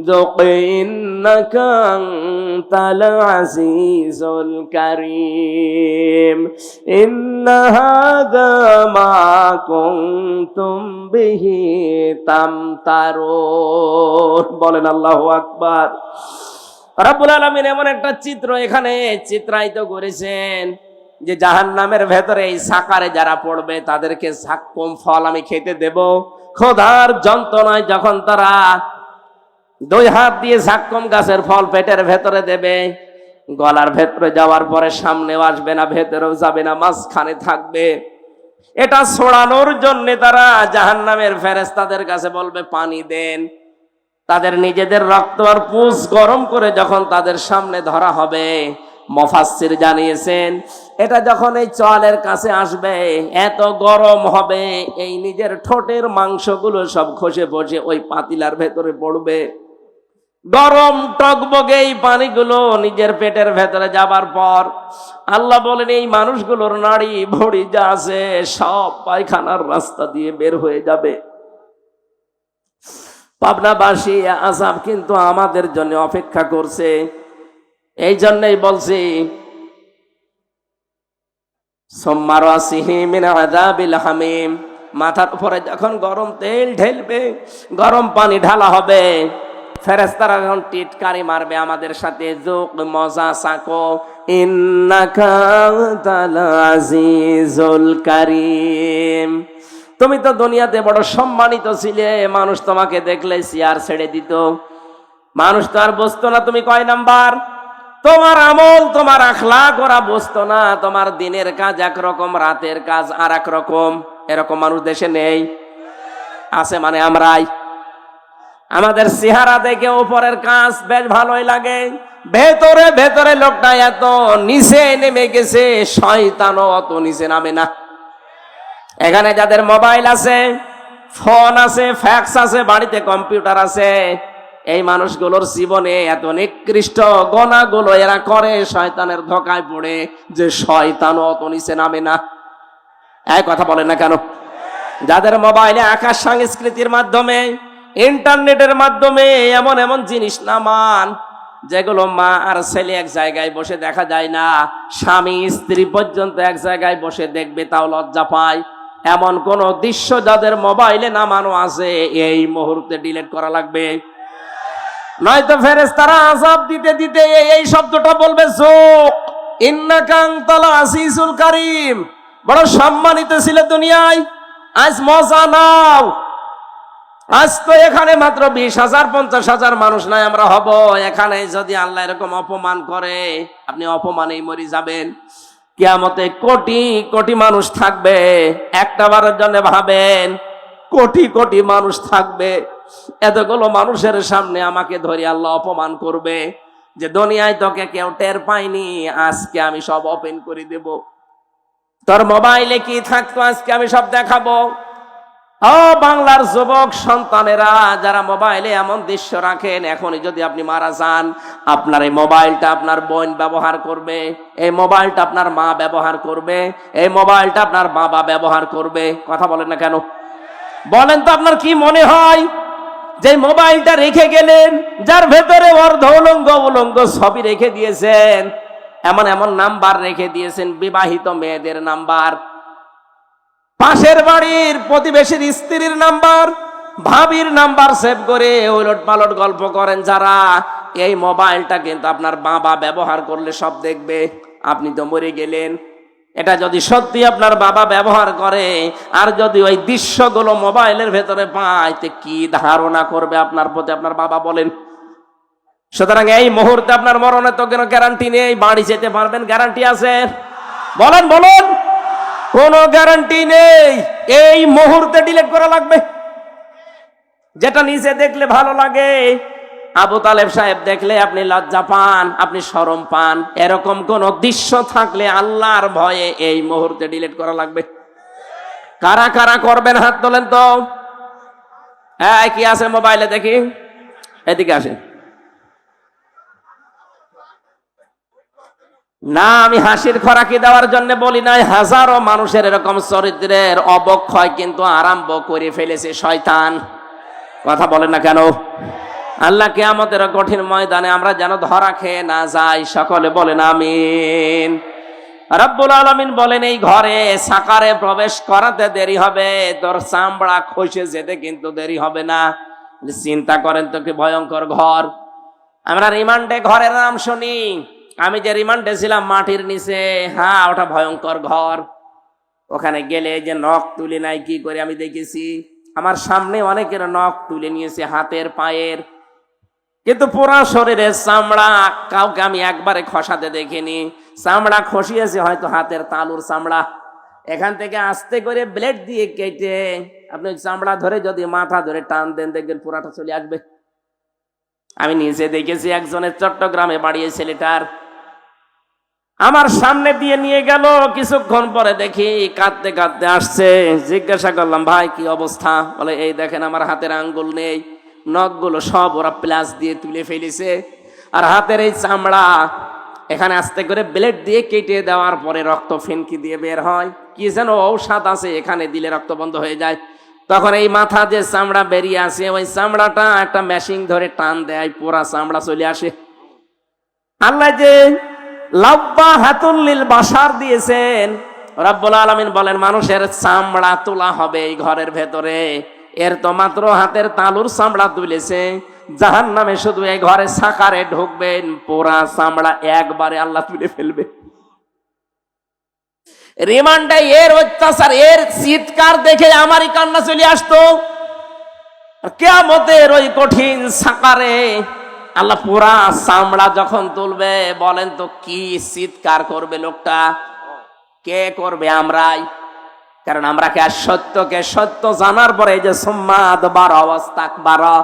যুক ইন্নাকা আনতাল আজিজুল কারীম ইন্না হাযা মা কুনতুম বিহি তামতারুন। বলেন আল্লাহু আকবার। রব্বুল আলামিন এমন একটা চিত্র এখানে চিত্রায়িত করেছেন যে জাহান্নামের ভেতরে এই সাকারে যারা পড়বে তাদেরকে যাক্কুম ফল আমি খেতে দেব। খোদার যন্ত্রণায় যখন তারা দুই হাত দিয়ে যাক্কুম গাছের ফল পেটের ভেতরে দেবে, গলার ভেতরে যাওয়ার পরে সামনেও আসবে না, ভেতরেও যাবে না, মাঝখানে থাকবে। এটা ছড়ানোর জন্য তারা জাহান্নামের ফেরেশতাদের কাছে বলবে পানি দেন। তাদের নিজেদের রক্ত আর পুষ গরম করে যখন তাদের সামনে ধরা হবে, মুফাসসির জানিয়েছেন এটা যখন এই চোয়ালের কাছে আসবে এত গরম হবে, এই নিজের ঠোঁটের মাংসগুলো সব খসে পড়ে ওই পাতিলার ভেতরে পড়বে। গরম টকবগে এই পানিগুলো নিজের পেটের ভেতরে যাবার পর আল্লাহ বলেন এই মানুষগুলোর নাড়ি ভড়ি যা আছে সব পায়খানার রাস্তা দিয়ে বের হয়ে যাবে। পাবনাবাসী আযাব কিন্তু আমাদের জন্য অপেক্ষা করছে। এই জন্যই বলছি, সুম্মা রাসিহি মিন আযাবিল হামিম, মাথার উপরে যখন গরম তেল ঢেলবে, গরম পানি ঢালা হবে, ফেরেশতারা যখন টিটকারি মারবে আমাদের সাথে, যুক মজা সাকো ইন্নাকা আনতাল আজিজুল কারীম। তুমি তো দুনিয়াতে বড় সম্মানিত ছিলে, মানুষ তোমাকে দেখলে চেয়ার ছেড়ে দিত, মানুষ তো আর বুঝতো না তুমি কয় নাম্বার। তোমার আমল, তোমার আখলাক ওরা বুঝতো না। তোমার দিনের কাজ একরকম, রাতের কাজ আর এক রকম। এরকম মানুষ দেশে নেই, আছে মানে আমরাই। আমাদের চেহারা দেখে উপরের কাজ বেশ ভালোই লাগে, ভেতরে ভেতরে লোকটা এত নিচে নেমে গেছে, শয়তানও অত নিচে নামে না। এখানে যাদের মোবাইল আছে, ফোন আছে, ফ্যাক্স আছে, বাড়িতে কম্পিউটার আছে, এই মানুষগুলোর জীবনে এত নিকৃষ্ট গোনাগুলো এরা করে শয়তানের ধোকায় পড়ে যে শয়তানও অত নিচে নামে না। এই কথা বলেন না কেন? যাদের মোবাইলে আকাশ সংস্কৃতির মাধ্যমে, ইন্টারনেটের মাধ্যমে এমন এমন জিনিস নামান যেগুলো মা আর ছেলে এক জায়গায় বসে দেখা যায় না, স্বামী স্ত্রী পর্যন্ত এক জায়গায় বসে দেখবে তাও লজ্জা পায়, এমন কোন দৃশ্য যাদের মোবাইলে নামানো আছে এই মুহূর্তে ডিলিট করা লাগবে। নয়তো ফেরেশতারা আযাব দিতে দিতে এই শব্দটা বলবে, যুক ইন্নাকা আনতাল আজিজুল কারীম, বড় সম্মানিত ছিল দুনিয়ায়, আজ মজা নাও। আজ তো এখানে মাত্র 20,000 50,000 মানুষ নাই আমরা হব, এখানে যদি আল্লাহ এরকম অপমান করে আপনি অপমানেই মরে যাবেন। কিয়ামতে কোটি কোটি মানুষ থাকবে, একটা বারের জন্য ভাবেন কোটি কোটি মানুষ থাকবে, এতগুলো মানুষের সামনে আমাকে ধরে আল্লাহ অপমান করবে যে দুনিয়ায় তোকে কেউ টের পায়নি, আজকে আমি সব ওপেন করে দেব। তোর মোবাইলে কি থাকতো আজকে আমি সব দেখাবো। ও বাংলার যুবক সন্তানেরা যারা মোবাইলে এমন দৃশ্য রাখেন, এখনই যদি আপনি মারা যান, আপনার এই মোবাইলটা আপনার বোন ব্যবহার করবে, এই মোবাইলটা আপনার মা ব্যবহার করবে, এই মোবাইলটা আপনার বাবা ব্যবহার করবে। কথা বলেন না কেন? বলেন তো আপনার কি মনে হয় যে মোবাইলটা রেখে গেলেন, যার ভেতরে অর্ধ উলঙ্গ উলঙ্গ ছবি রেখে দিয়েছেন, এমন এমন নাম্বার রেখে দিয়েছেন, বিবাহিত মেয়েদের নাম্বার, পাশের বাড়ির প্রতিবেশীর স্ত্রীর নাম্বার, ভাবির নাম্বার সেভ করে ওলট পালট গল্প করেন যারা, এই মোবাইলটা কিন্তু আপনার বাবা ব্যবহার করলে সব দেখবে। আপনি তো মরে গেলেন, এটা যদি সত্যি আপনার বাবা ব্যবহার করে আর যদি ওই দৃশ্যগুলো মোবাইলের ভেতরে পায়, তো কি ধারণা করবে আপনার প্রতি আপনার বাবা বলেন। সুতরাং এই মুহূর্তে আপনার মরণের তো কোনো গ্যারান্টি নেই, বাড়ি যেতে পারবেন গ্যারান্টি আছে? বলেন বলুন, কোনো গ্যারান্টি নেই। এই মুহূর্তে ডিলিট করা লাগবে। যেটা নিচে দেখলে ভালো লাগে, আবু তালেব সাহেব দেখলে আপনি লজ্জা পান, আপনি শরম পান, এরকম কোন দৃশ্য থাকলে আল্লাহর ভয়ে এই মুহূর্তে ডিলিট করা লাগবে। কারা কারা করবেন হাত তোলেন তো। হ্যাঁ, কি আছে মোবাইলে দেখি, এদিকে আসেন। না, আমি হাসির খোরাকি দেওয়ার জন্য বলি নাই, হাজারো মানুষের এরকম চরিত্রের অবক্ষয় কিন্তু আরম্ভ করে ফেলেছে শয়তান। কথা বলেন না কেন? আল্লাহ কিয়ামতের কঠিন ময়দানে আমরা যেন ধরা খেয়ে না যাই, সকলে বলেন আমিন। রব্বুল আলামিন বলেন, এই ঘরে সাকারে প্রবেশ করাতে দেরি হবে, তোর চামড়া খসে যেতে কিন্তু দেরি হবে না। চিন্তা করেন তো কি ভয়ঙ্কর ঘর। আমরা রিমান্ডে ঘরের নাম শুনি, আমি যে রিমান্ডে ছিলাম মাটির নিচে, হ্যাঁ ওটা ভয়ঙ্কর ঘর। ওখানে গেলে যে নখ তুলে নাই কি করে আমি দেখেছি, আমার সামনে অনেকের নখ তুলে নিয়েছে হাতের পায়ের, কিন্তু পুরা শরীরের চামড়া কাউকে আমি একবারে খসাতে দেখিনি। চামড়া খসিয়েছে হয়তো হাতের তালুর চামড়া, এখান থেকে আস্তে করে ব্লেড দিয়ে কেটে আপনি চামড়া ধরে যদি মাথা ধরে টান দেন দেখবেন পুরাটা চলে আসবে। আমি নিজে দেখেছি, একজনের চট্টগ্রামে বাড়িয়ে ছেলেটার আমার সামনে দিয়ে নিয়ে গেল, কিছুক্ষণ পরে দেখি কাঁদতে কাঁদতে আসছে। জিজ্ঞাসা করলাম, ভাই কি অবস্থা? বলে, এই দেখেন আমার হাতের আঙ্গুল নেই, নখগুলো সব ওরা প্লাস দিয়ে তুলে ফেলেছে, আর হাতের এই চামড়া এখানে আস্তে করে ব্লেড দিয়ে কেটে দেওয়ার পরে রক্ত ফেনকি দিয়ে বের হয়, কি যেন ঔষধ আছে এখানে দিলে রক্ত বন্ধ হয়ে যায়। তখন এই মাথা যে চামড়া বেরিয়ে আসে, ওই চামড়াটা একটা মেশিন ধরে টান দেয়, পুরা চামড়া চলে আসে। আল্লাহ যে লাব্বা হাতুল্লিল বাসার দিয়েছেন, রব্বুল আলামিন বলেন মানুষের চামড়া তোলা হবে এই ঘরের ভেতরে, এর তো মাত্র হাতের তালুর চামড়া তুলেছে। জাহান্নামে শুধু এই ঘরে সাকারে ঢুকবেন, পুরা চামড়া একবারে আল্লাহ তুলে ফেলবে। রিমান্ডে এর অত্যাচার, এর চিৎকার দেখে আমারই কান্না চলে আসতো। কিয়ামতের ওই কঠিন সাকারে আল্লাহ পুরা চামড়া যখন তুলবে, বলেন তো কি চিৎকার করবে লোকটা? কে করবে? আমরাই। কারণ আমরা কে সত্যকে সত্য জানার পরে, এই যে সুম্মাদ বারা ওয়াস্তাকবারা,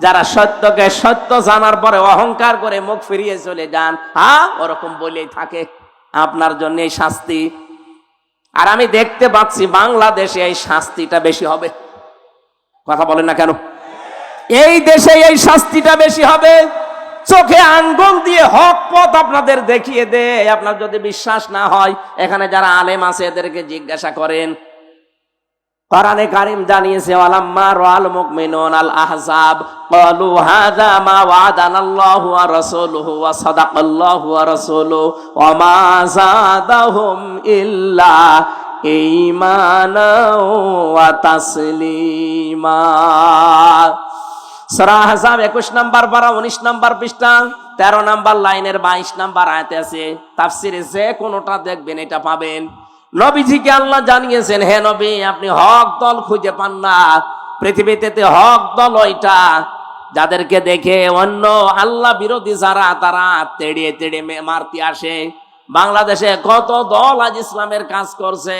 যারা সত্যকে সত্য জানার পরে অহংকার করে মুখ ফিরিয়ে চলে যান, হ্যাঁ ওরকম বলেই থাকে, আপনার জন্য এই শাস্তি। আর আমি দেখতে পাচ্ছি বাংলাদেশে এই শাস্তিটা বেশি হবে। কথা বলেন না কেন? এই দেশে এই শাস্তিটা বেশি হবে। চোখে আঙ্গুল দিয়ে হক পথ আপনাদের দেখিয়ে দে। আপনার যদি বিশ্বাস না হয়, এখানে যারা আলেম আছে এদেরকে জিজ্ঞাসা করেন। কোরআনে কারীম জানিয়েছে, ওয়ালাম্মা রাআল মুমিনুন আল আহজাব ক্বালু হাযা মা ওয়া'দানাল্লাহু ওয়া রাসূলুহু ওয়া সাদাকাল্লাহু ওয়া রাসূলুহু ওয়া মা যাদাহুম ইল্লা ঈমানা ওয়া তাসলিমা। সূরা আহজাব 21 নম্বর পারা 19 নম্বর পৃষ্ঠা 13 নম্বর লাইনের 22 নম্বর আয়াতে আছে। তাফসিরে যে কোনটা দেখবেন এটা পাবেন। নবীজিকে আল্লাহ জানিয়েছেন, হে নবী আপনি হক দল খুঁজে পান না। পৃথিবীতে হক দল ওইটা যাদেরকে দেখে অন্য আল্লাহ বিরোধী যারা, তারা তেড়িয়ে তেড়িয়ে মারতে আসে। বাংলাদেশে কত দল আজ ইসলামের কাজ করছে,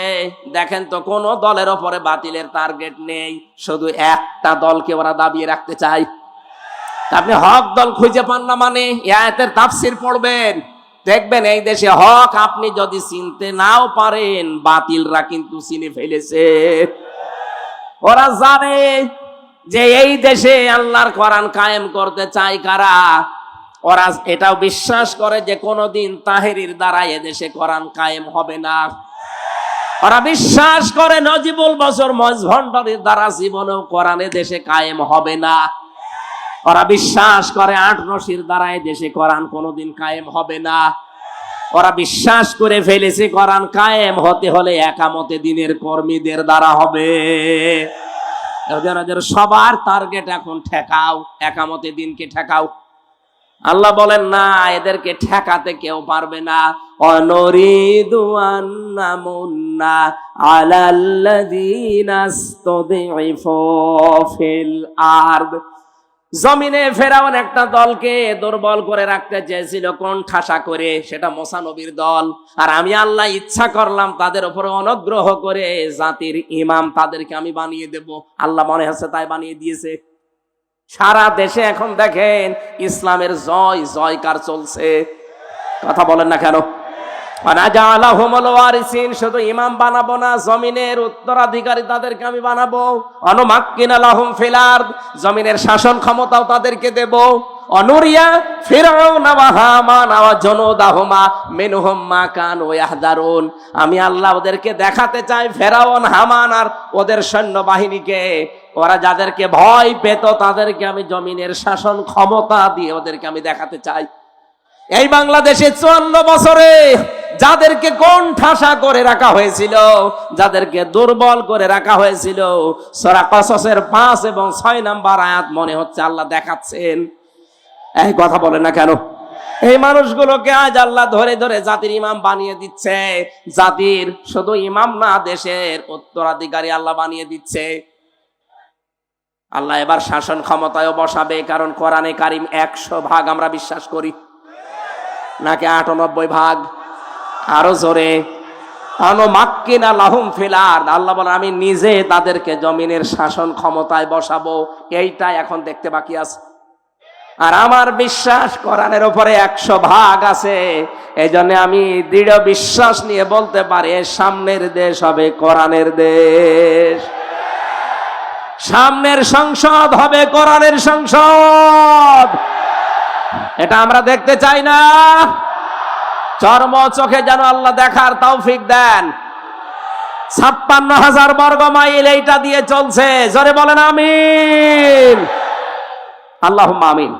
দেখেন তো কোন দলের ওপরে বাতিলের টার্গেট নেই, শুধু একটা দলকে ওরা দাবিয়ে রাখতে চায়। আপনি হক দল খুঁজে পান না মানে এই আয়াতের তাফসীর পড়বেন, দেখবেন এই দেশে হক আপনি যদি চিনতে নাও পারেন, বাতিলরা কিন্তু চিনে ফেলেছে। ওরা জানে যে এই দেশে আল্লাহর কোরআন কায়েম করতে চায় কারা। ওরা এটাও বিশ্বাস করে যে কোনোদিন তাহেরির দ্বারা এদেশে কোরআন কায়েম হবে না। ওরা বিশ্বাস করে নজিবুল বছর মজভণ্ডরীর দ্বারা জীবনেও কোরআন দেশে কায়েম হবে না। ওরা বিশ্বাস করে আট নসির দ্বারা দেশে কোরআন কোনোদিন কায়েম হবে না। ওরা বিশ্বাস করে ফেলেছে কোরআন কায়েম হতে হলে একামতে দিনের কর্মীদের দ্বারা হবে। ওদের সবার টার্গেট এখন ঠেকাও, একামতে দিনকে ঠেকাও। আল্লাহ বলেন না, এদেরকে ঠেকাতে কেউ পারবে না। অনরিদু আন্নামুন্না আলাল্লাযীনা ইসতুদঈফু ফিল আরদ। জমিনে ফেরাউন একটা দলকে দুর্বল করে রাখতে চেয়েছিল কোন ঠাসা করে, সেটা মুসা নবীর দল। আর আমি আল্লাহ ইচ্ছা করলাম তাদের উপরে অনুগ্রহ করে জাতির ইমাম তাদেরকে আমি বানিয়ে দেব। আল্লাহ মনে হচ্ছে তাই বানিয়ে দিয়েছে। সারা দেশে এখন দেখেন ইসলামের জয় জয়কার চলছে। কথা বলেন না কেন? শুধু ইমাম বানাবো না, জমিনের উত্তরাধিকারী তাদেরকে আমি বানাবো। অনুমাক্কিনা লাহুম ফিল আরদ, জমিনের শাসন ক্ষমতাও তাদেরকে দেব। অনুরিয়া ফিরআউনা ওয়া হামান ওয়া জুনুদাহুমা মিনহুম মা কানু ইয়াহদারুন, আমি আল্লাহ ওদেরকে দেখাতে চাই ফেরাউন হামান আর ওদের সৈন্যবাহিনীকে, ওরা যাদেরকে ভয় পেত তাদেরকে আমি জমিনের শাসন ক্ষমতা দিয়ে ওদেরকে আমি দেখাতে চাই। এই বাংলাদেশে 54 বছরে যাদেরকে কোন ঠাসা করে রাখা হয়েছিল, যাদেরকে দুর্বল করে রাখা হয়েছিল, সূরা কসসের 5 এবং 6 নাম্বার আয়াত মনে হচ্ছে আল্লাহ দেখাচ্ছেন। এই কথা বলেন না কেন? এই মানুষগুলোকে আজ আল্লাহ ধরে ধরে জাতির ইমাম বানিয়ে দিচ্ছে। জাতির শুধু ইমাম না, দেশের উত্তরাধিকারী আল্লাহ বানিয়ে দিচ্ছে। আল্লাহ এবার শাসন ক্ষমতায়ও বসাবে, কারণ কোরআনে কারিম 100 ভাগ আমরা বিশ্বাস করি, নাকি 98 ভাগ? আরো জোরে। অনুমাক্কিনা লাহুম ফিল আরদ, আল্লাহ বলেন আমি নিজে তাদেরকে জমিনের শাসন ক্ষমতায় বসাবো। এইটা এখন দেখতে বাকি আছে। আর আমার বিশ্বাস কোরআনের উপরে 100 ভাগ আছে। এই জন্য আমি দৃঢ় বিশ্বাস নিয়ে বলতে পারি সামনের দেশ হবে কোরআনের দেশ। সামনের সংসদ হবে কোরআনের সংসদ। এটা আমরা দেখতে চাই না? চর্ম চোখে যেন আল্লাহ দেখার তৌফিক দেন। 56,000 বর্গ মাইল এইটা দিয়ে চলছে। জোরে বলেন আমিন। আল্লাহুম্মা আমিন।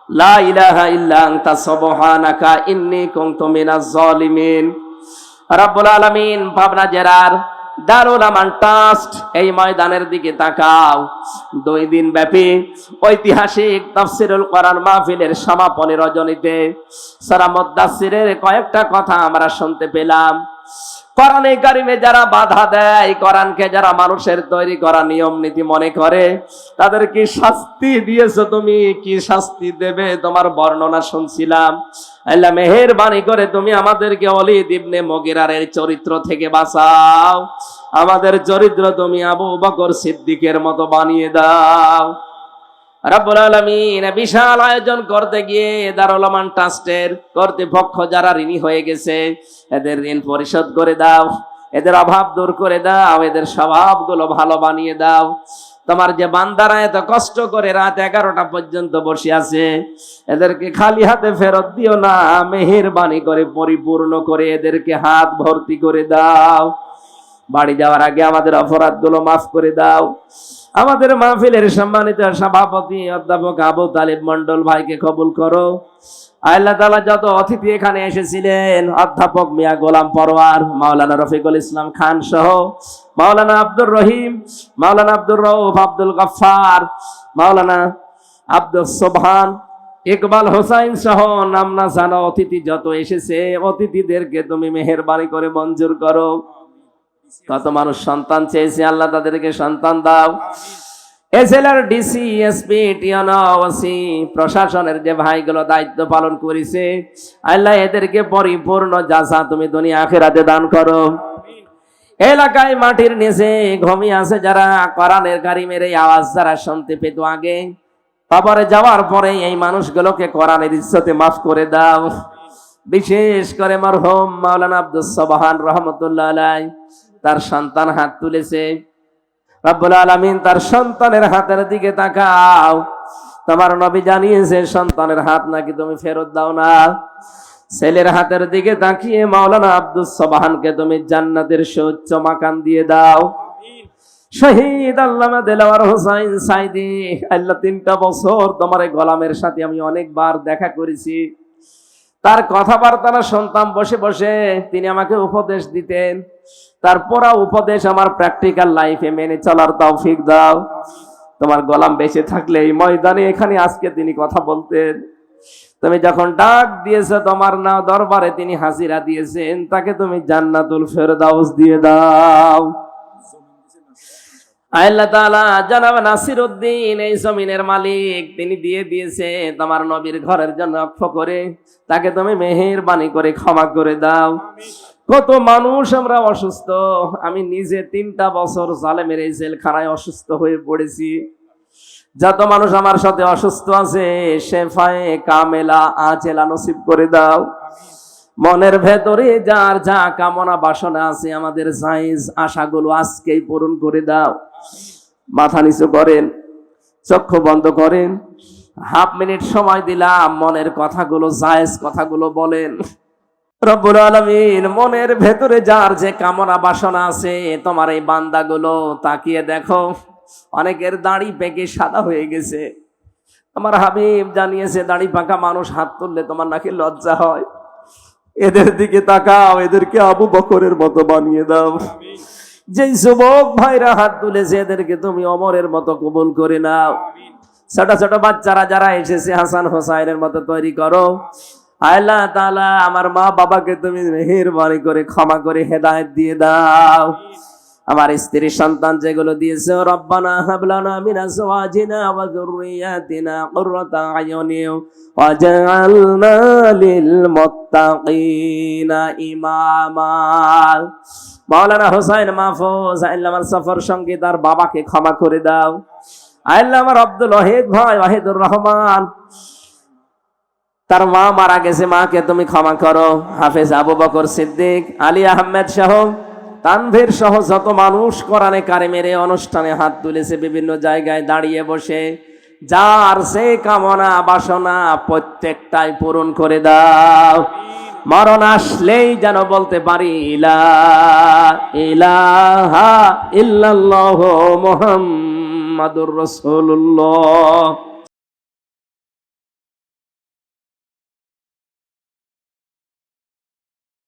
লা ইলাহা ইল্লা আনতা সুবহানাকা ইন্নী কুনতু মিনাজ জালিমিন। রব্বুল আলামিন পাবনা জেলার দারুল আমান ট্রাস্ট এই ময়দানের দিকে তাকাও। 2 দিন ব্যাপী ঐতিহাসিক তাফসীরুল কোরআন মাহফিলের সমাপনী রজনীতে সূরা মুদ্দাসসিরের কয়েকটা কথা আমরা শুনতে পেলাম। কোরআনে কারিমে যারা বাধা দেয়, কোরআনকে যারা মানুষের তৈরি করা নিয়ম নীতি মনে করে, তাদেরকে শাস্তি দিয়েছো তুমি। কি শাস্তি দেবে তোমার বর্ণনা শুনছিলাম। আল্লাহ মেহেরবানি করে তুমি আমাদেরকে ওলীদ ইবনে মুগীরার চরিত্র থেকে বাঁচাও। আমাদের চরিত্র তুমি আবু বকর সিদ্দিকের মতো বানিয়ে দাও। রব্বুল আলামিন বিশাল আয়োজন করতে গিয়ে দারুল আমান ট্রাস্টের কর্তৃপক্ষ যারা ঋণী হয়ে গেছে, এদের ঋণ পরিশোধ করে দাও, এদের অভাব দূর করে দাও, এদের স্বভাবগুলো ভালো বানিয়ে দাও। তোমার যে বান্দারা এত কষ্ট করে রাত 11টা পর্যন্ত বসে আছে, এদেরকে খালি হাতে ফেরত দিও না। মেহেরবানি করে পরিপূর্ণ করে এদেরকে হাত ভর্তি করে দাও। বাড়ি যাওয়ার আগে আমাদের অপরাধগুলো মাফ করে দাও। আমাদের মাহফিলের সম্মানিত সভাপতি অধ্যাপক আবু তালিব মন্ডল ভাইকে কবুল করো। আল্লাহ তাআলা যত অতিথি এখানে এসেছিলেন, অধ্যাপক মিয়া গোলাম পরওয়ার, মাওলানা রফিকুল ইসলাম খান সহ মাওলানা আব্দুর রহিম, মাওলানা আব্দুর রউফ, আব্দুল গফফার, মাওলানা আব্দুল সুবহান, ইকবাল হোসাইন সহ নাম না জানা অতিথি যত এসেছে, অতিথিদেরকে তুমি মেহেরবানি করে মঞ্জুর করো। কত মানুষ সন্তান চেয়েছে, আল্লাহ তাদেরকে সন্তান দাও। এসএলআর ডিসি এসপি টিওনো ওসি প্রশাসনের যে ভাইগুলো দায়িত্ব পালন করেছে, আল্লাহ এদেরকে পরিপূর্ণ জাযা তুমি দুনিয়া আখিরাতে দান করো। এলাকায় মাটির নিচে ঘুমিয়ে আছে যারা, কোরআনের কারিমের এই আওয়াজ যারা শুনতে পেত আগে, কবরে যাওয়ার পরে এই মানুষগুলোকে কোরআনের ইজ্জতে মাফ করে দাও। বিশেষ করে মরহুম মাওলানা আব্দুস সুবহান রাহমাতুল্লাহ আলাইহি, তার সন্তান হাত তুলেছে। রব্বুল আলামিন তার সন্তানের হাতের দিকে তাকাও। তোমার নবী জানিয়েছে সন্তানের হাত নাকি তুমি ফেরত দাও না। ছেলের হাতের দিকে তাকিয়ে মাওলানা আব্দুস সুবহানকে তুমি জান্নাতের সুউচ্চ মাকাম দিয়ে দাও। শহীদ আল্লামা দেলাওয়ার হোসাইন সাইদি, আল্লাহ 3টা বছর তোমার গোলামের সাথে আমি অনেকবার দেখা করেছি। তার কথাবার্তা না শুনতাম বসে বসে, তিনি আমাকে উপদেশ দিতেন। তার পুরা উপদেশ আমার প্র্যাকটিক্যাল লাইফে মেনে চলার তৌফিক দাও। তোমার গোলাম বেঁচে থাকলে এই ময়দানে এখানে আজকে তিনি কথা বলতেন। তুমি যখন ডাক দিয়েছো তোমার না দরবারে তিনি হাজিরা দিয়েছেন, তাকে তুমি জান্নাতুল ফেরদাউস দিয়ে দাও। আল্লাহ তাআলা জনাব নাসিরউদ্দিন এই জমিনের মালিক, তিনি দিয়ে দিয়েছে তোমার নবীর ঘরের জন্য অক্ষ করে, তাকে তুমি মেহেরবানি করে ক্ষমা করে দাও। কত মানুষ আমরা অসুস্থ, আমি নিজে 3টা বছর জালেমের এই জেলখানায় অসুস্থ হয়ে পড়েছি। যত মানুষ আমার সাথে অসুস্থ আছে শেফায়ে কামেলা আজেলা নসিব করে দাও। মনের ভেতরে যার যা কামনা বাসনা আছে আমাদের জায়েজ আশাগুলো আজকেই পূরণ করে দাও। মাথা নিচু করেন, চক্ষু বন্ধ করেন, হাফ মিনিট সময় দিলাম, মনের কথাগুলো জায়েজ কথাগুলো বলেন। রব্বুল আলামিন, মনের ভেতরে যার যে কামনা বাসনা আছে তোমার এই বান্দাগুলো তাকিয়ে দেখো। অনেকের দাড়ি পেকে সাদা হয়ে গেছে। আমার হাবিব জানিয়েছে দাড়ি পাকা মানুষ হাত তুললে তোমার নাকি লজ্জা হয়। এদের দিকে তাকাও, এদেরকে আবু বকরের মতো বানিয়ে দাও। যেই যুবক ভাইরা হাত তুলেছে এদেরকে তুমি ওমরের মতো কবুল করে নাও। ছোট ছোট বাচ্চারা যারা এসেছে হাসান হোসাইনের মতো তৈরি করো। আল্লাহ তাআলা আমার মা বাবাকে তুমি মেহেরবানি করে ক্ষমা করে হেদায়েত দিয়ে দাও। আমার স্ত্রী সন্তান যেগুলো দিয়েছে, রব্বানা হাবলানা মিন আজওয়াজিনা ওয়া যুররিয়াতিনা কুররাতা আয়ুনিন ওয়াজআলনা লিল মুত্তাকিনা ইমামা। মাওলানা হোসেন মাহফুজ আল্লাহ আমার সফর সঙ্গী তার বাবাকে ক্ষমা করে দাও। আল্লাহ আমার আব্দুল ওয়াহিদ ভাই ওয়াহিদুর রহমান, তার মা মারা গেছে, মাকে তুমি ক্ষমা করো। হাফেজ আবু বকর সিদ্দিক, আলী আহমেদ সহ তানভীর সহ যত মানুষ কোরআনে কারিমের এই অনুষ্ঠানে হাত তুলেছে বিভিন্ন জায়গায় দাঁড়িয়ে বসে, যার সে কামনা বাসনা প্রত্যেকটাই পূরণ করে দাও। মরণ আসলেই যেন বলতে পারি লা ইলাহা ইল্লাল্লাহু মুহাম্মাদুর রাসূলুল্লাহ।